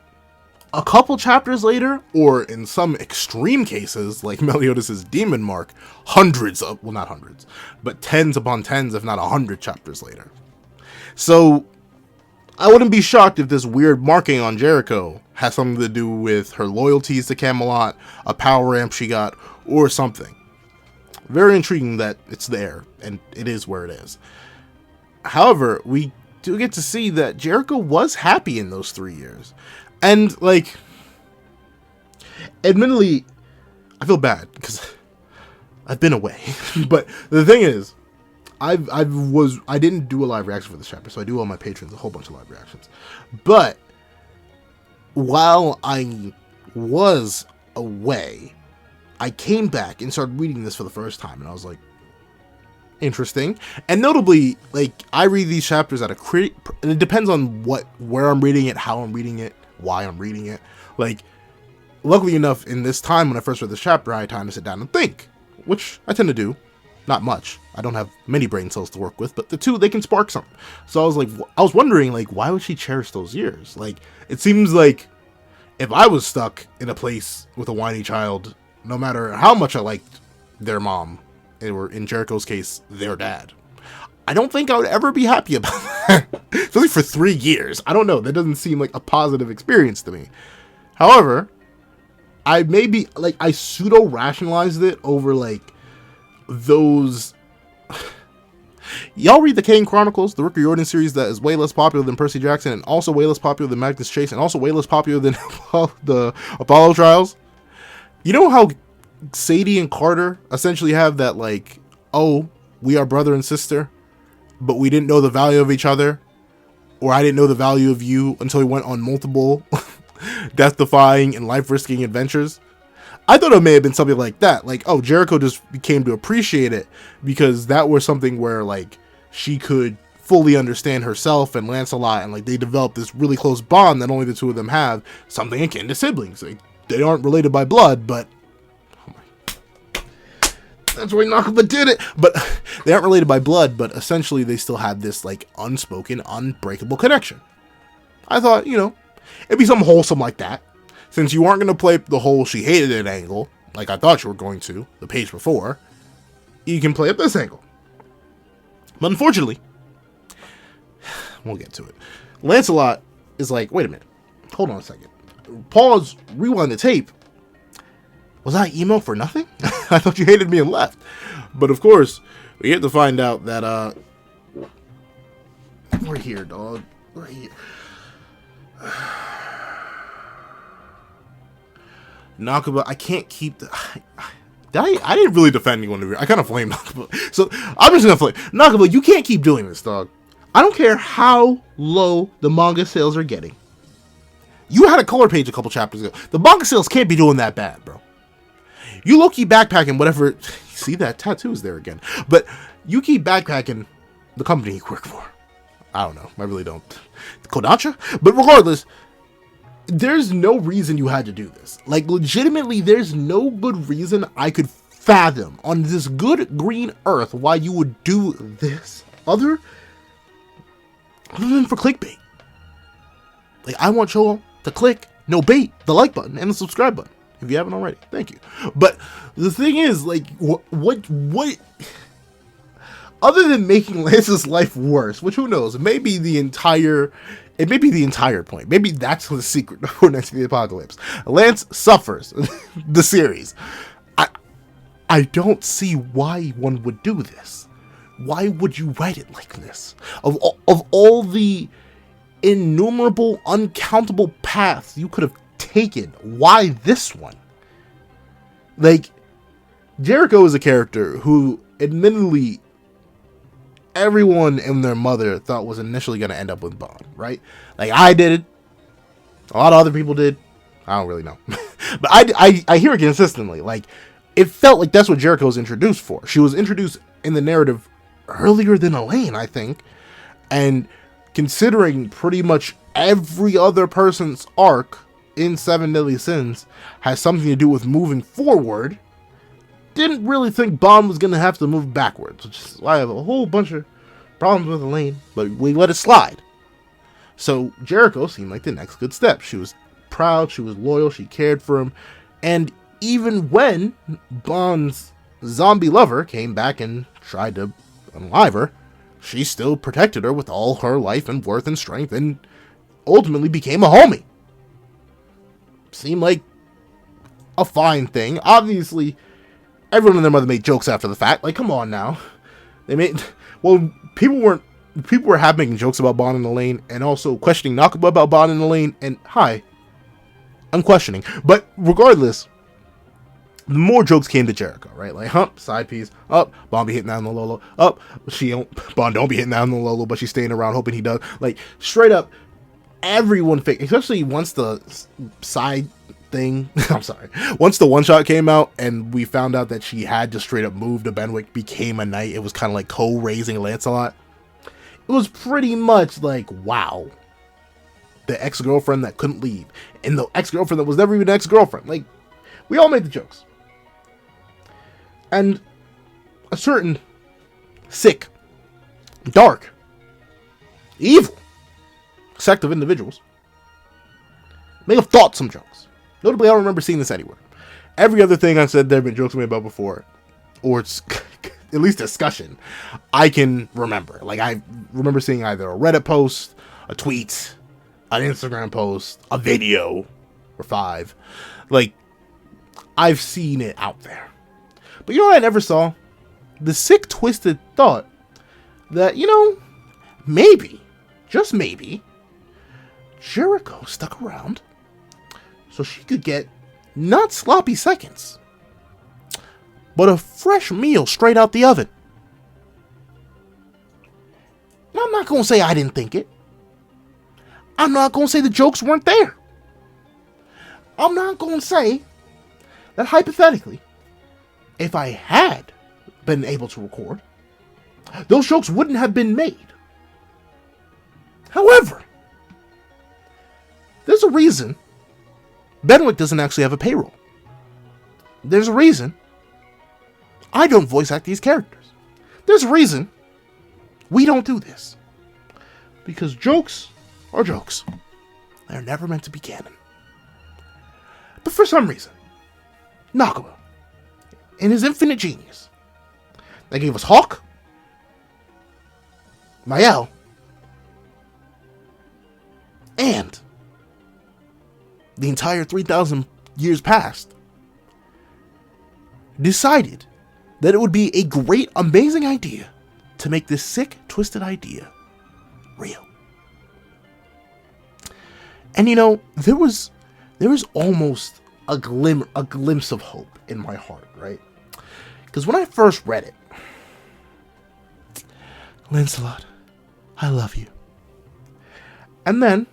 Speaker 1: a couple chapters later, or in some extreme cases, like Meliodas' Demon Mark, not hundreds, but tens upon tens, if not 100 chapters later. So, I wouldn't be shocked if this weird marking on Jericho has something to do with her loyalties to Camelot, a power amp she got, or something. Very intriguing that it's there, and it is where it is. However, we do get to see that Jericho was happy in those 3 years. And, like, admittedly, I feel bad because I've been away. But the thing is, I didn't do a live reaction for this chapter, so I do owe my patrons a whole bunch of live reactions. But while I was away, I came back and started reading this for the first time, and I was like, interesting. And notably, like, I read these chapters at and it depends on where I'm reading it, how I'm reading it, why I'm reading it. Like, luckily enough, in this time when I first read this chapter, I had time to sit down and think, which I tend to do. Not much. I don't have many brain cells to work with, but the two, they can spark something. So I was wondering, like, why would she cherish those years? Like, it seems like if I was stuck in a place with a whiny child, no matter how much I liked their mom, or in Jericho's case, their dad, I don't think I would ever be happy about that. Especially for 3 years. I don't know. That doesn't seem like a positive experience to me. However, I pseudo-rationalized it over, like, those... Y'all read the Kane Chronicles, the Rick Riordan series that is way less popular than Percy Jackson, and also way less popular than Magnus Chase, and also way less popular than the Apollo Trials? You know how Sadie and Carter essentially have that, like, oh, we are brother and sister, but we didn't know the value of each other, or I didn't know the value of you until we went on multiple death-defying and life-risking adventures? I thought it may have been something like that. Like, oh, Jericho just came to appreciate it because that was something where, like, she could fully understand herself and Lancelot, and, like, they developed this really close bond that only the two of them have, something akin to siblings. Like, they aren't related by blood, but... That's why Nakaba did it. But they aren't related by blood, but essentially they still had this, like, unspoken, unbreakable connection. I thought, you know, it'd be something wholesome like that. Since you aren't going to play the whole she hated it angle, like I thought you were going to, the page before, you can play up this angle. But unfortunately, we'll get to it. Lancelot is like, wait a minute, hold on a second. Pause, rewind the tape. Was I emo for nothing? I thought you hated me and left. But of course, we get to find out that, we're here, dog. We're here. Nakaba, I can't keep the... I didn't really defend anyone over here. I kind of flamed Nakaba. So, I'm just gonna flame. Nakaba, you can't keep doing this, dog. I don't care how low the manga sales are getting. You had a color page a couple chapters ago. The manga sales can't be doing that bad, bro. You low-key backpacking whatever... See, that tattoo is there again. But you keep backpacking the company you work for. I don't know. I really don't. Kodansha? But regardless... There's no reason you had to do this. Like, legitimately, there's no good reason I could fathom on this good green earth why you would do this other than for clickbait. Like, I want y'all to click, no bait, the like button and the subscribe button if you haven't already. Thank you. But the thing is, like, what other than making Lance's life worse, which who knows, it may be the entire point. Maybe that's the secret of Fourknights of the Apocalypse. Lance suffers the series. I don't see why one would do this. Why would you write it like this? Of all the innumerable, uncountable paths you could have taken, why this one? Like, Jericho is a character who, admittedly, everyone and their mother thought was initially going to end up with Bond, right? Like, I did it. A lot of other people did. I don't really know. But I hear it consistently. Like, it felt like that's what Jericho was introduced for. She was introduced in the narrative earlier than Elaine, I think. And considering pretty much every other person's arc in Seven Deadly Sins has something to do with moving forward, didn't really think Bond was going to have to move backwards, which is why I have a whole bunch of problems with Elaine, but we let it slide. So Jericho seemed like the next good step. She was proud, she was loyal, she cared for him, and even when Bond's zombie lover came back and tried to unalive her, she still protected her with all her life and worth and strength, and ultimately became a homie. Seemed like a fine thing. Obviously, everyone and their mother made jokes after the fact. Like, come on now. People were half making jokes about Bond and Elaine, and also questioning Nakaba about Bond and Elaine, and hi, I'm questioning. But regardless, the more jokes came to Jericho, right? Like, side piece, Bond be hitting down the Lolo, Bond don't be hitting down the Lolo, but she's staying around hoping he does. Like, straight up, everyone faked, especially once the side thing, once the one shot came out and we found out that she had just straight up moved to Benwick, became a knight. It was kind of like co-raising Lancelot. It was pretty much like, wow, the ex-girlfriend that couldn't leave, and the ex-girlfriend that was never even an ex-girlfriend. Like, we all made the jokes. And a certain sick, dark, evil sect of individuals may have thought some jokes. Notably, I don't remember seeing this anywhere. Every other thing I said there have been jokes made about before, or it's at least discussion, I can remember. Like, I remember seeing either a Reddit post, a tweet, an Instagram post, a video, or 5. Like, I've seen it out there. But you know what I never saw? The sick, twisted thought that, maybe, just maybe, Jericho stuck around so she could get not sloppy seconds, but a fresh meal straight out the oven. Now, I'm not going to say I didn't think it. I'm not going to say the jokes weren't there. I'm not going to say that hypothetically, if I had been able to record, those jokes wouldn't have been made. However, there's a reason Benwick doesn't actually have a payroll. There's a reason I don't voice act these characters. There's a reason we don't do this. Because jokes are jokes. They're never meant to be canon. But for some reason, Nakaba, in his infinite genius, they gave us Hawk, Mael, and the entire 3,000 years past, decided that it would be a great, amazing idea to make this sick, twisted idea real. And there was almost a glimpse of hope in my heart, right? Because when I first read it, Lancelot, I love you. And then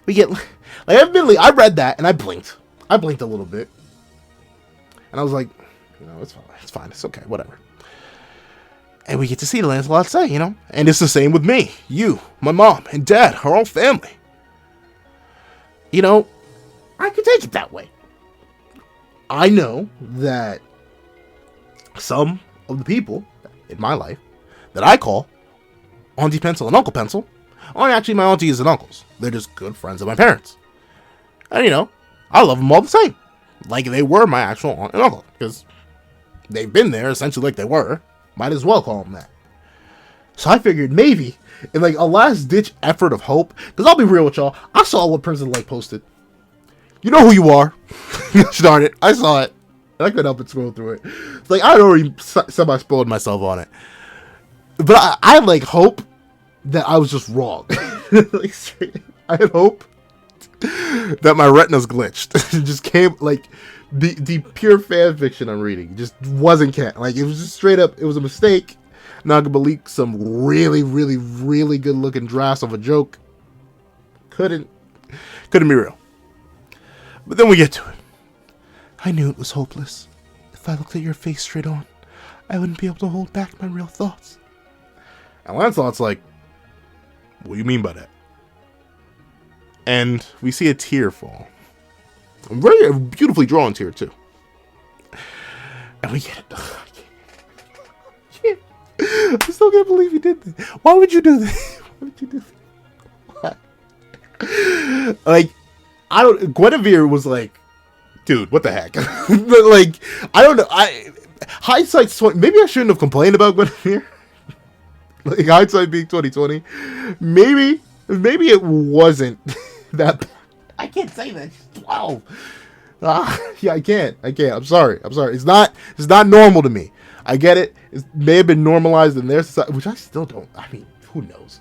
Speaker 1: we get, like, admittedly, I read that and I blinked. I blinked a little bit. And I was like, it's fine, it's okay, whatever. And we get to see Lancelot say, and it's the same with me, you, my mom, and dad, our whole family. I could take it that way. I know that some of the people in my life that I call Auntie Pencil and Uncle Pencil aren't actually my aunties and uncles. They're just good friends of my parents. And, you know, I love them all the same. Like they were my actual aunt and uncle. Because they've been there essentially like they were. Might as well call them that. So I figured maybe, in like a last-ditch effort of hope, because I'll be real with y'all, I saw what Prince Like posted. You know who you are. Darn it. I saw it. And I couldn't help but scroll through it. It's like, I'd already semi-spoiled myself on it. But I like hope that I was just wrong. Like, I had hope that my retina's glitched. It just came, like, the pure fan fiction I'm reading just wasn't canon. Like, it was just straight up, it was a mistake. Not gonna leak some really, really, really good looking drafts of a joke. Couldn't be real. But then we get to it. I knew it was hopeless. If I looked at your face straight on, I wouldn't be able to hold back my real thoughts. And Lancelot's like, what do you mean by that? And we see a tear fall. A very beautifully drawn tear, too. And we get it. I still can't believe you did this. Why would you do this? Why would you do this? Why? Like, I don't. Guinevere was like, dude, what the heck? But like, I don't know. Hindsight's 20. Maybe I shouldn't have complained about Guinevere. Like hindsight being 2020. Maybe it wasn't that bad. I can't say that. She's 12. Yeah, I can't. I'm sorry. It's not normal to me. I get it. It may have been normalized in their society, which I still don't. I mean, who knows?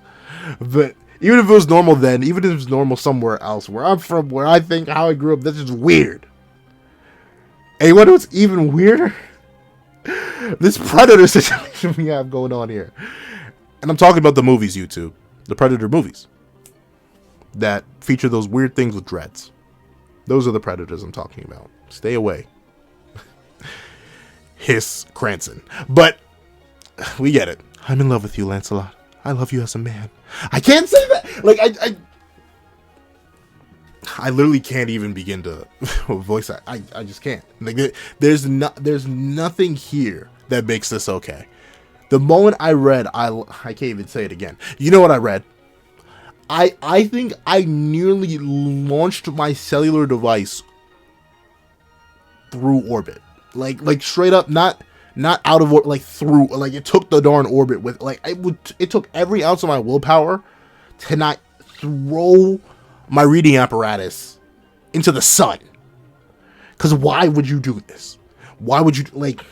Speaker 1: But even if it was normal then, even if it was normal somewhere else, where I'm from, where I think how I grew up, that's just weird. And you know what's even weirder? This Predator situation we have going on here. And I'm talking about the movies, YouTube. The Predator movies. That feature those weird things with dreads. Those are the Predators I'm talking about. Stay away. Hiss Cranston. But we get it. I'm in love with you, Lancelot. I love you as a man. I can't say that. Like I literally can't even begin to voice that. I just can't. Like there's nothing here that makes this okay. The moment I read, I can't even say it again. You know what I read? I think I nearly launched my cellular device through orbit. Like straight up, not out of orbit, like through, like it took the darn orbit with, like it took every ounce of my willpower to not throw my reading apparatus into the sun. Because why would you do this? Why would you, like,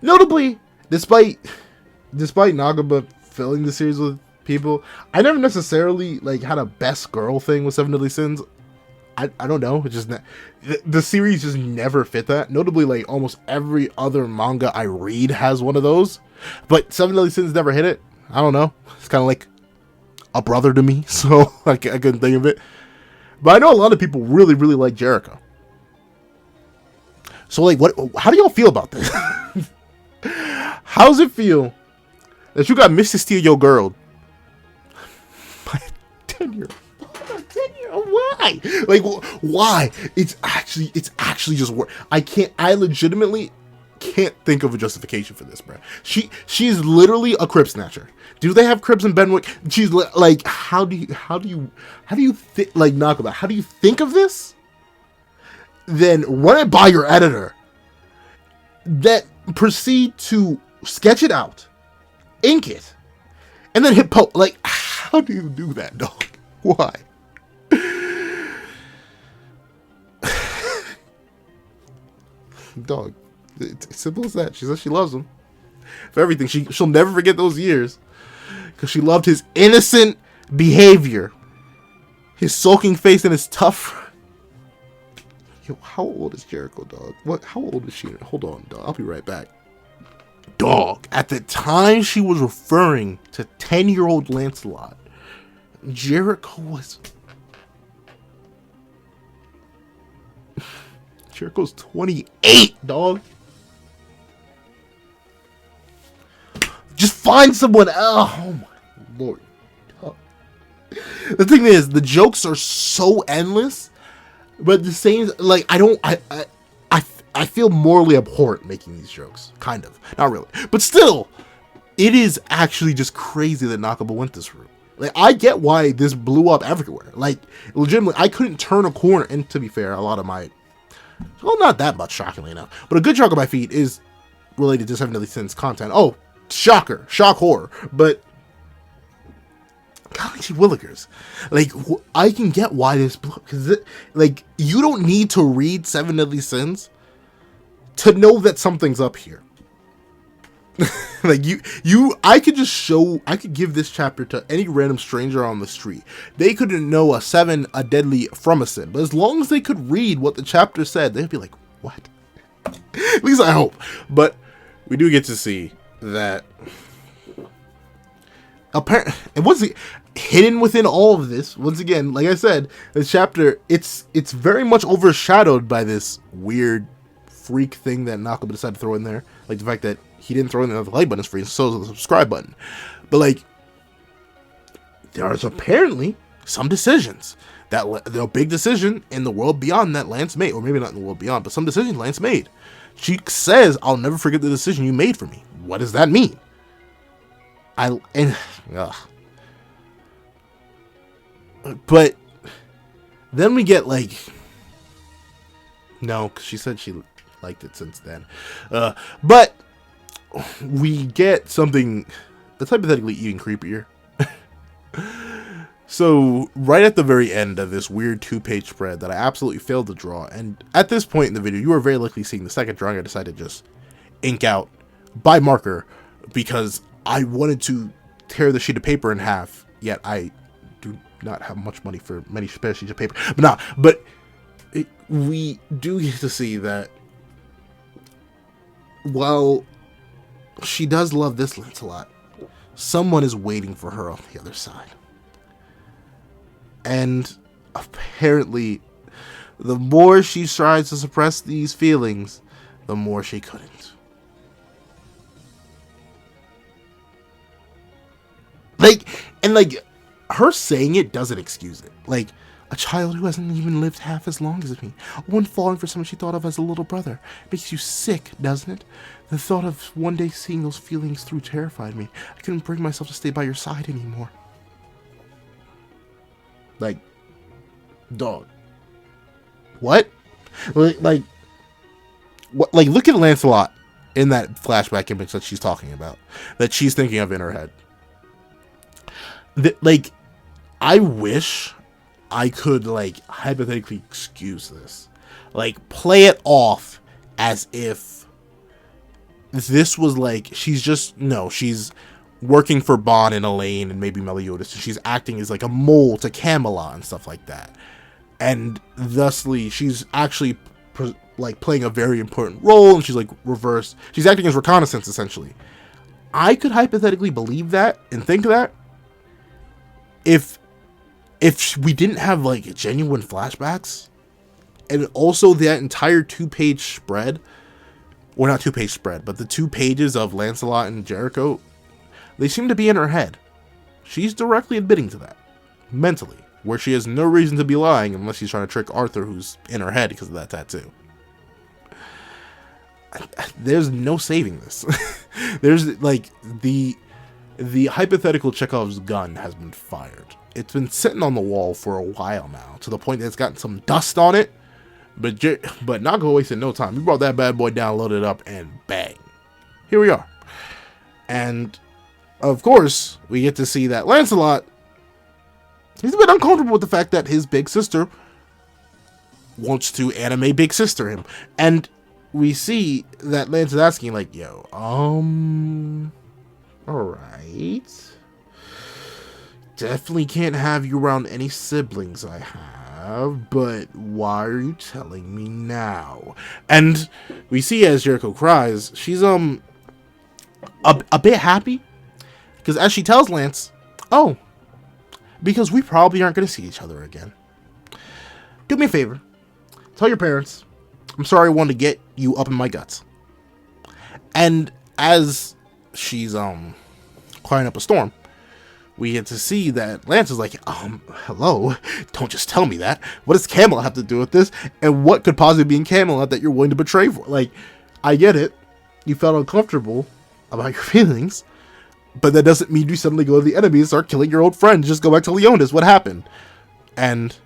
Speaker 1: notably, despite Nagaba filling the series with people, I never necessarily like had a best girl thing with Seven Deadly Sins. I don't know. It's just the series just never fit that. Notably, like almost every other manga I read has one of those, but Seven Deadly Sins never hit it. I don't know. It's kind of like a brother to me, so I couldn't think of it. But I know a lot of people really, really like Jericho. So like, how do y'all feel about this? How's it feel that you got Mr. Steal Your Girl by a 10-year-old? Why? Like, why? It's actually just work. I legitimately can't think of a justification for this, bro. She's literally a crib snatcher. Do they have cribs in Benwick? She's like, how do you think, like, Nakaba, how do you think of this? Then run it by your editor. Then proceed to sketch it out, ink it, and then hit post. Like, how do you do that, dog? Why? Dog, it's simple as that. She says she loves him for everything. She'll never forget those years because she loved his innocent behavior, his sulking face, and his tough. Yo, how old is Jericho, dog? What? How old is she? Hold on, dog. I'll be right back. Dog, at the time she was referring to 10-year-old Lancelot, Jericho was. Jericho's 28, dog. Just find someone else. Oh my lord. The thing is, the jokes are so endless, but the same, like, I feel morally abhorrent making these jokes. Kind of. Not really. But still, it is actually just crazy that Nakaba went this route. Like, I get why this blew up everywhere. Like, legitimately, I couldn't turn a corner. And to be fair, a lot of my... Well, not that much, shockingly enough. But a good chunk of my feed is related to Seven Deadly Sins content. Oh, shocker. Shock horror. But... Galaxy Willikers. Like, I can get why this blew up. Because, like, you don't need to read Seven Deadly Sins to know that something's up here. Like, I could give this chapter to any random stranger on the street. They couldn't know a deadly from a sin, but as long as they could read what the chapter said, they'd be like, what? At least I hope. But we do get to see that apparently, and what's hidden within all of this, once again, like I said, this chapter, it's very much overshadowed by this weird freak thing that Nakaba decided to throw in there. Like the fact that he didn't throw in the like button is free, so is the subscribe button. But like, there's apparently some decisions that the big decision in the world beyond that Lance made, or maybe not in the world beyond, but some decision Lance made. She says, "I'll never forget the decision you made for me." What does that mean? But then we get like, no, because she said she liked it since then. But we get something that's hypothetically even creepier. So right at the very end of this weird 2-page spread that I absolutely failed to draw, and at this point in the video, you are very likely seeing the second drawing I decided to just ink out by marker because I wanted to tear the sheet of paper in half, yet I do not have much money for many spare sheets of paper. We do get to see that while she does love this Lancelot, someone is waiting for her on the other side. And apparently, the more she tries to suppress these feelings, the more she couldn't. Like, her saying it doesn't excuse it. Like, a child who hasn't even lived half as long as me. A woman falling for someone she thought of as a little brother. It makes you sick, doesn't it? The thought of one day seeing those feelings through terrified me. I couldn't bring myself to stay by your side anymore. Like, dog. What? Like, what? Like, look at Lancelot in that flashback image that she's talking about. That she's thinking of in her head. Like, I wish I could, like, hypothetically excuse this. Like, play it off as if this was, like, she's working for Bon and Elaine and maybe Meliodas, and she's acting as, like, a mole to Camelot and stuff like that. And thusly, she's actually, like, playing a very important role, and she's, like, she's acting as reconnaissance, essentially. I could hypothetically believe that and think that if we didn't have, like, genuine flashbacks, and also that entire 2-page spread, or not 2-page spread, but the 2 pages of Lancelot and Jericho, they seem to be in her head. She's directly admitting to that, mentally, where she has no reason to be lying unless she's trying to trick Arthur, who's in her head because of that tattoo. There's no saving this. There's, like, the hypothetical Chekhov's gun has been fired. It's been sitting on the wall for a while now, to the point that it's gotten some dust on it. But not gonna waste no time. We brought that bad boy down, loaded it up, and bang. Here we are. And, of course, we get to see that Lancelot, he's a bit uncomfortable with the fact that his big sister wants to anime big sister him. And we see that Lance is asking, like, yo, alright. Definitely can't have you around any siblings I have, but why are you telling me now? And we see as Jericho cries, she's a bit happy, because as she tells Lance, oh, because we probably aren't going to see each other again. Do me a favor, tell your parents I'm sorry I wanted to get you up in my guts. And as she's crying up a storm, we get to see that Lance is like, hello, don't just tell me that. What does Camelot have to do with this? And what could possibly be in Camelot that you're willing to betray for? Like, I get it. You felt uncomfortable about your feelings, but that doesn't mean you suddenly go to the enemy and start killing your old friends. Just go back to Leonis. What happened? And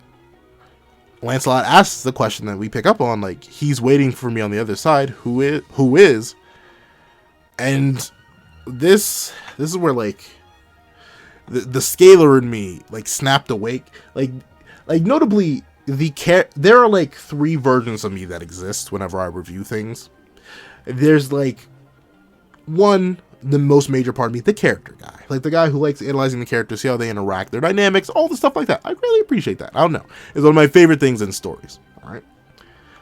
Speaker 1: Lancelot asks the question that we pick up on, like, he's waiting for me on the other side. Who is? And this is where, like, the scaler in me, like, snapped awake. Like notably, there are, like, 3 versions of me that exist whenever I review things. There's, like, one, the most major part of me, the character guy. Like, the guy who likes analyzing the characters, see how they interact, their dynamics, all the stuff like that. I really appreciate that. I don't know. It's one of my favorite things in stories. All right.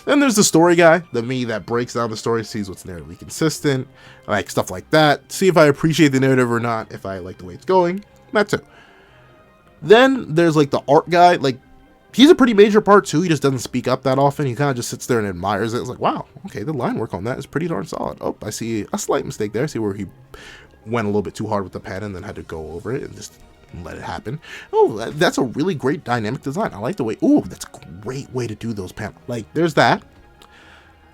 Speaker 1: Then there's the story guy, the me that breaks down the story, sees what's narratively consistent, like stuff like that. See if I appreciate the narrative or not, if I like the way it's going. That too. Then there's, like, the art guy. Like, he's a pretty major part too. He just doesn't speak up that often. He kind of just sits there and admires it. It's like, wow, okay, the line work on that is pretty darn solid. Oh, I see a slight mistake there. I see where he went a little bit too hard with the pen and then had to go over it and just let it happen. Oh, that's a really great dynamic design. I like the way, ooh, that's a great way to do those panels. Like, there's that.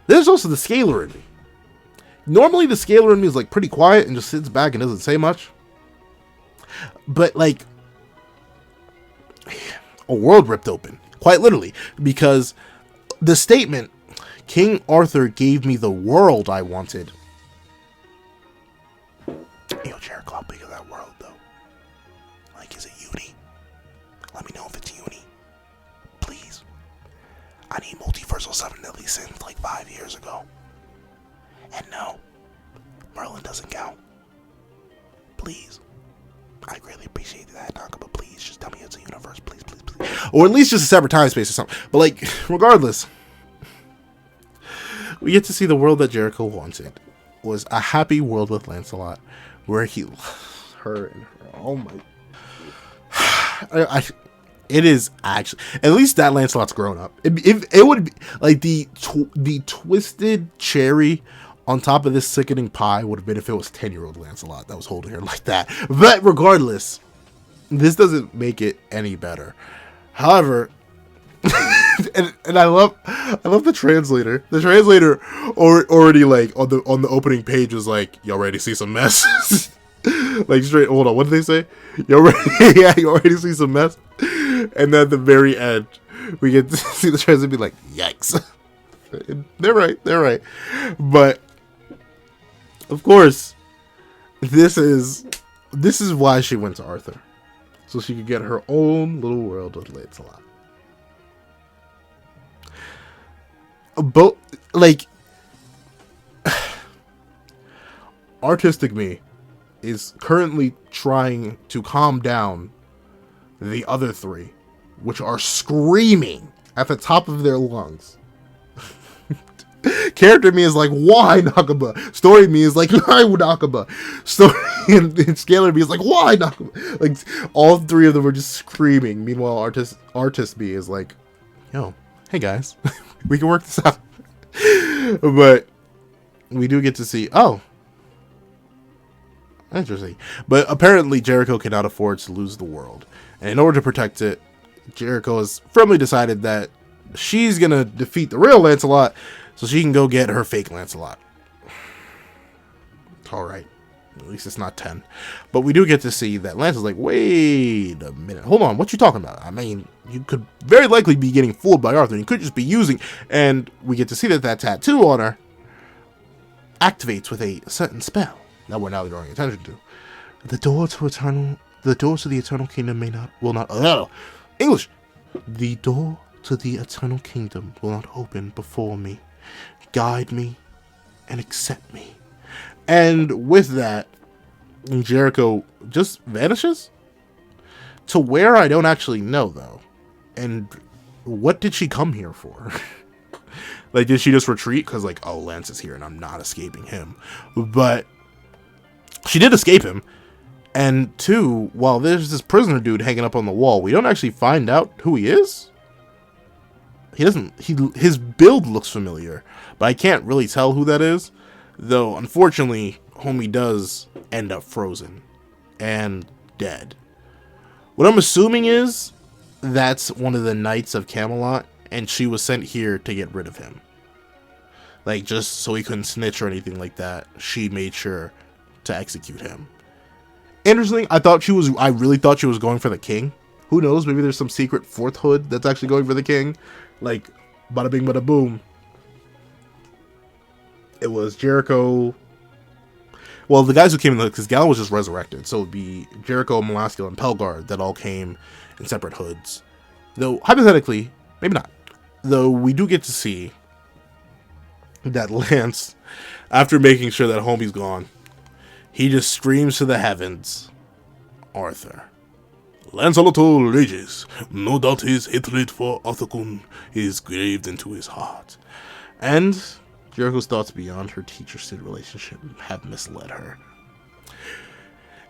Speaker 1: There's also the scaler in me. Normally the scaler in me is, like, pretty quiet and just sits back and doesn't say much. But, like, a world ripped open, quite literally, because the statement, King Arthur gave me the world I wanted. Yo, Jericho, how big is that world, though? Like, is it uni? Let me know if it's uni. Please. I need multiversal 7 deadly sins like 5 years ago. And no, Merlin doesn't count. Please. I greatly appreciate that, Naka, but please just tell me it's a universe, please, please, please. Or at least just a separate time space or something. But, like, regardless, we get to see the world that Jericho wanted was a happy world with Lancelot, where he loves her and her. Oh my! It is actually, at least that Lancelot's grown up. It would be like the twisted cherry on top of this sickening pie would have been if it was 10-year-old Lancelot that was holding her like that. But regardless, this doesn't make it any better. However, and I love the translator. The translator already, like, on the opening page was like, y'all ready to see some mess? Like, straight, hold on, what did they say? Y'all ready? Yeah, you already see some mess? And then at the very end, we get to see the translator be like, yikes. They're right. But of course, this is why she went to Arthur. So she could get her own little world with Lancelot. But, like, artistic me is currently trying to calm down the other 3, which are screaming at the top of their lungs. Character me is like, why Nakaba? Story me is like, why Nakaba? Story and scalar me is like, why Nakaba? Like, all 3 of them are just screaming. Meanwhile, artist me is like, yo, hey guys, we can work this out. But we do get to see, oh, interesting. But apparently Jericho cannot afford to lose the world. And in order to protect it, Jericho has firmly decided that she's going to defeat the real Lancelot so she can go get her fake Lancelot. Alright. At least it's not 10. But we do get to see that Lance is like, wait a minute. Hold on. What you talking about? I mean, you could very likely be getting fooled by Arthur. You could just be using... And we get to see that tattoo on her activates with a certain spell that we're now drawing attention to. The door to the eternal kingdom will not English. The door to the eternal kingdom will not open before me. Guide me and accept me. And with that, Jericho just vanishes to where I don't actually know, though. And what did she come here for? Like, did she just retreat because, like, oh, Lance is here and I'm not escaping him? But she did escape him. And 2, while there's this prisoner dude hanging up on the wall, we don't actually find out who he is. His build looks familiar, but I can't really tell who that is. Though, unfortunately, homie does end up frozen and dead. What I'm assuming is that's one of the knights of Camelot, and she was sent here to get rid of him. Like, just so he couldn't snitch or anything like that, she made sure to execute him. Interesting. I really thought she was going for the king. Who knows? Maybe there's some secret fourth hood that's actually going for the king. Like, bada bing, bada boom. It was Jericho. Well, the guys who came in, because Gawain was just resurrected, so it would be Jericho, Lancelot, and Pelgar that all came in separate hoods. Though, hypothetically, maybe not. Though, we do get to see that Lance, after making sure that homie's gone, he just screams to the heavens, Arthur. Lancelot rages. No doubt his hatred for Arthur-kun is graved into his heart. And Jericho's thoughts beyond her teacher-student relationship have misled her.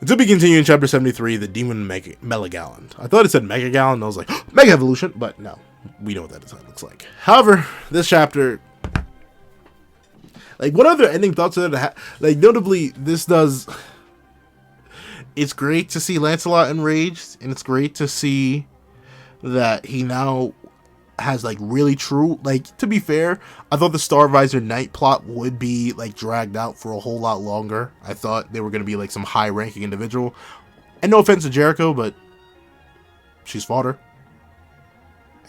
Speaker 1: To be continued in chapter 73, the demon Melegalland. I thought it said Megagallon, and I was like, oh, Mega Evolution, but no, we know what that design looks like. However, this chapter, like, what other ending thoughts are there to like, notably, this does, it's great to see Lancelot enraged, and it's great to see that he now has, like, really true, like, to be fair, I thought the Starvisor Knight plot would be, like, dragged out for a whole lot longer. I thought they were going to be, like, some high-ranking individual. And no offense to Jericho, but she's fought her.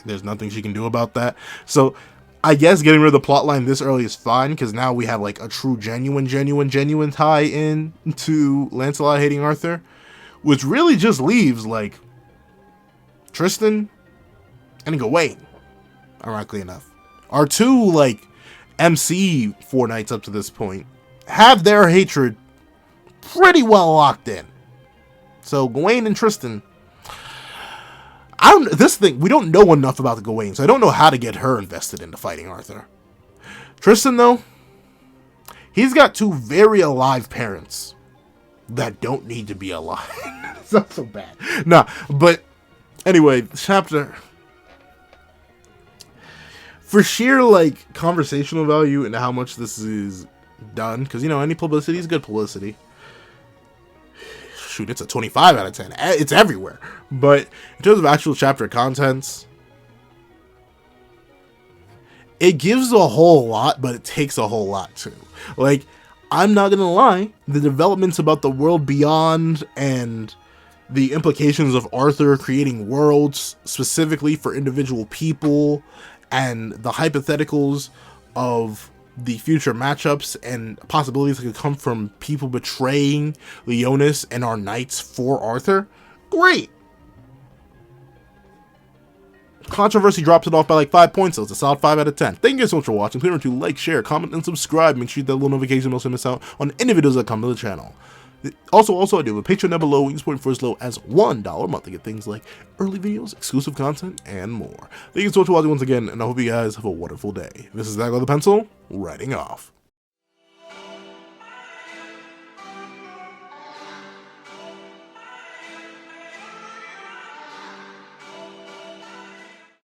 Speaker 1: There's nothing she can do about that. So, I guess getting rid of the plot line this early is fine, because now we have, like, a true, genuine tie-in to Lancelot hating Arthur, which really just leaves, like, Tristan and Gawain. Ironically enough, our two, like, MC four knights up to this point have their hatred pretty well locked in. So Gawain and Tristan, we don't know enough about the Gawain, so I don't know how to get her invested into fighting Arthur. Tristan, though, he's got two very alive parents that don't need to be alive. It's not so bad. Nah, but anyway, chapter, for sheer, like, conversational value and how much this is done, because, you know, any publicity is good publicity. Shoot, it's a 25 out of 10. It's everywhere. But in terms of actual chapter contents, it gives a whole lot, but it takes a whole lot, too. Like, I'm not gonna lie, the developments about the world beyond and the implications of Arthur creating worlds specifically for individual people, and the hypotheticals of the future matchups and possibilities that could come from people betraying Leonis and our knights for Arthur. Great! Controversy drops it off by like 5 points, so it's a solid 5 out of 10. Thank you guys so much for watching. Please remember to like, share, comment, and subscribe. Make sure you hit that little notification bell so you miss out on any videos that come to the channel. Also, I do have a Patreon down below. You can support for as low as $1 a month to get things like early videos, exclusive content, and more. Thank you so much for watching once again, and I hope you guys have a wonderful day. This is Zach with the Pencil, writing off.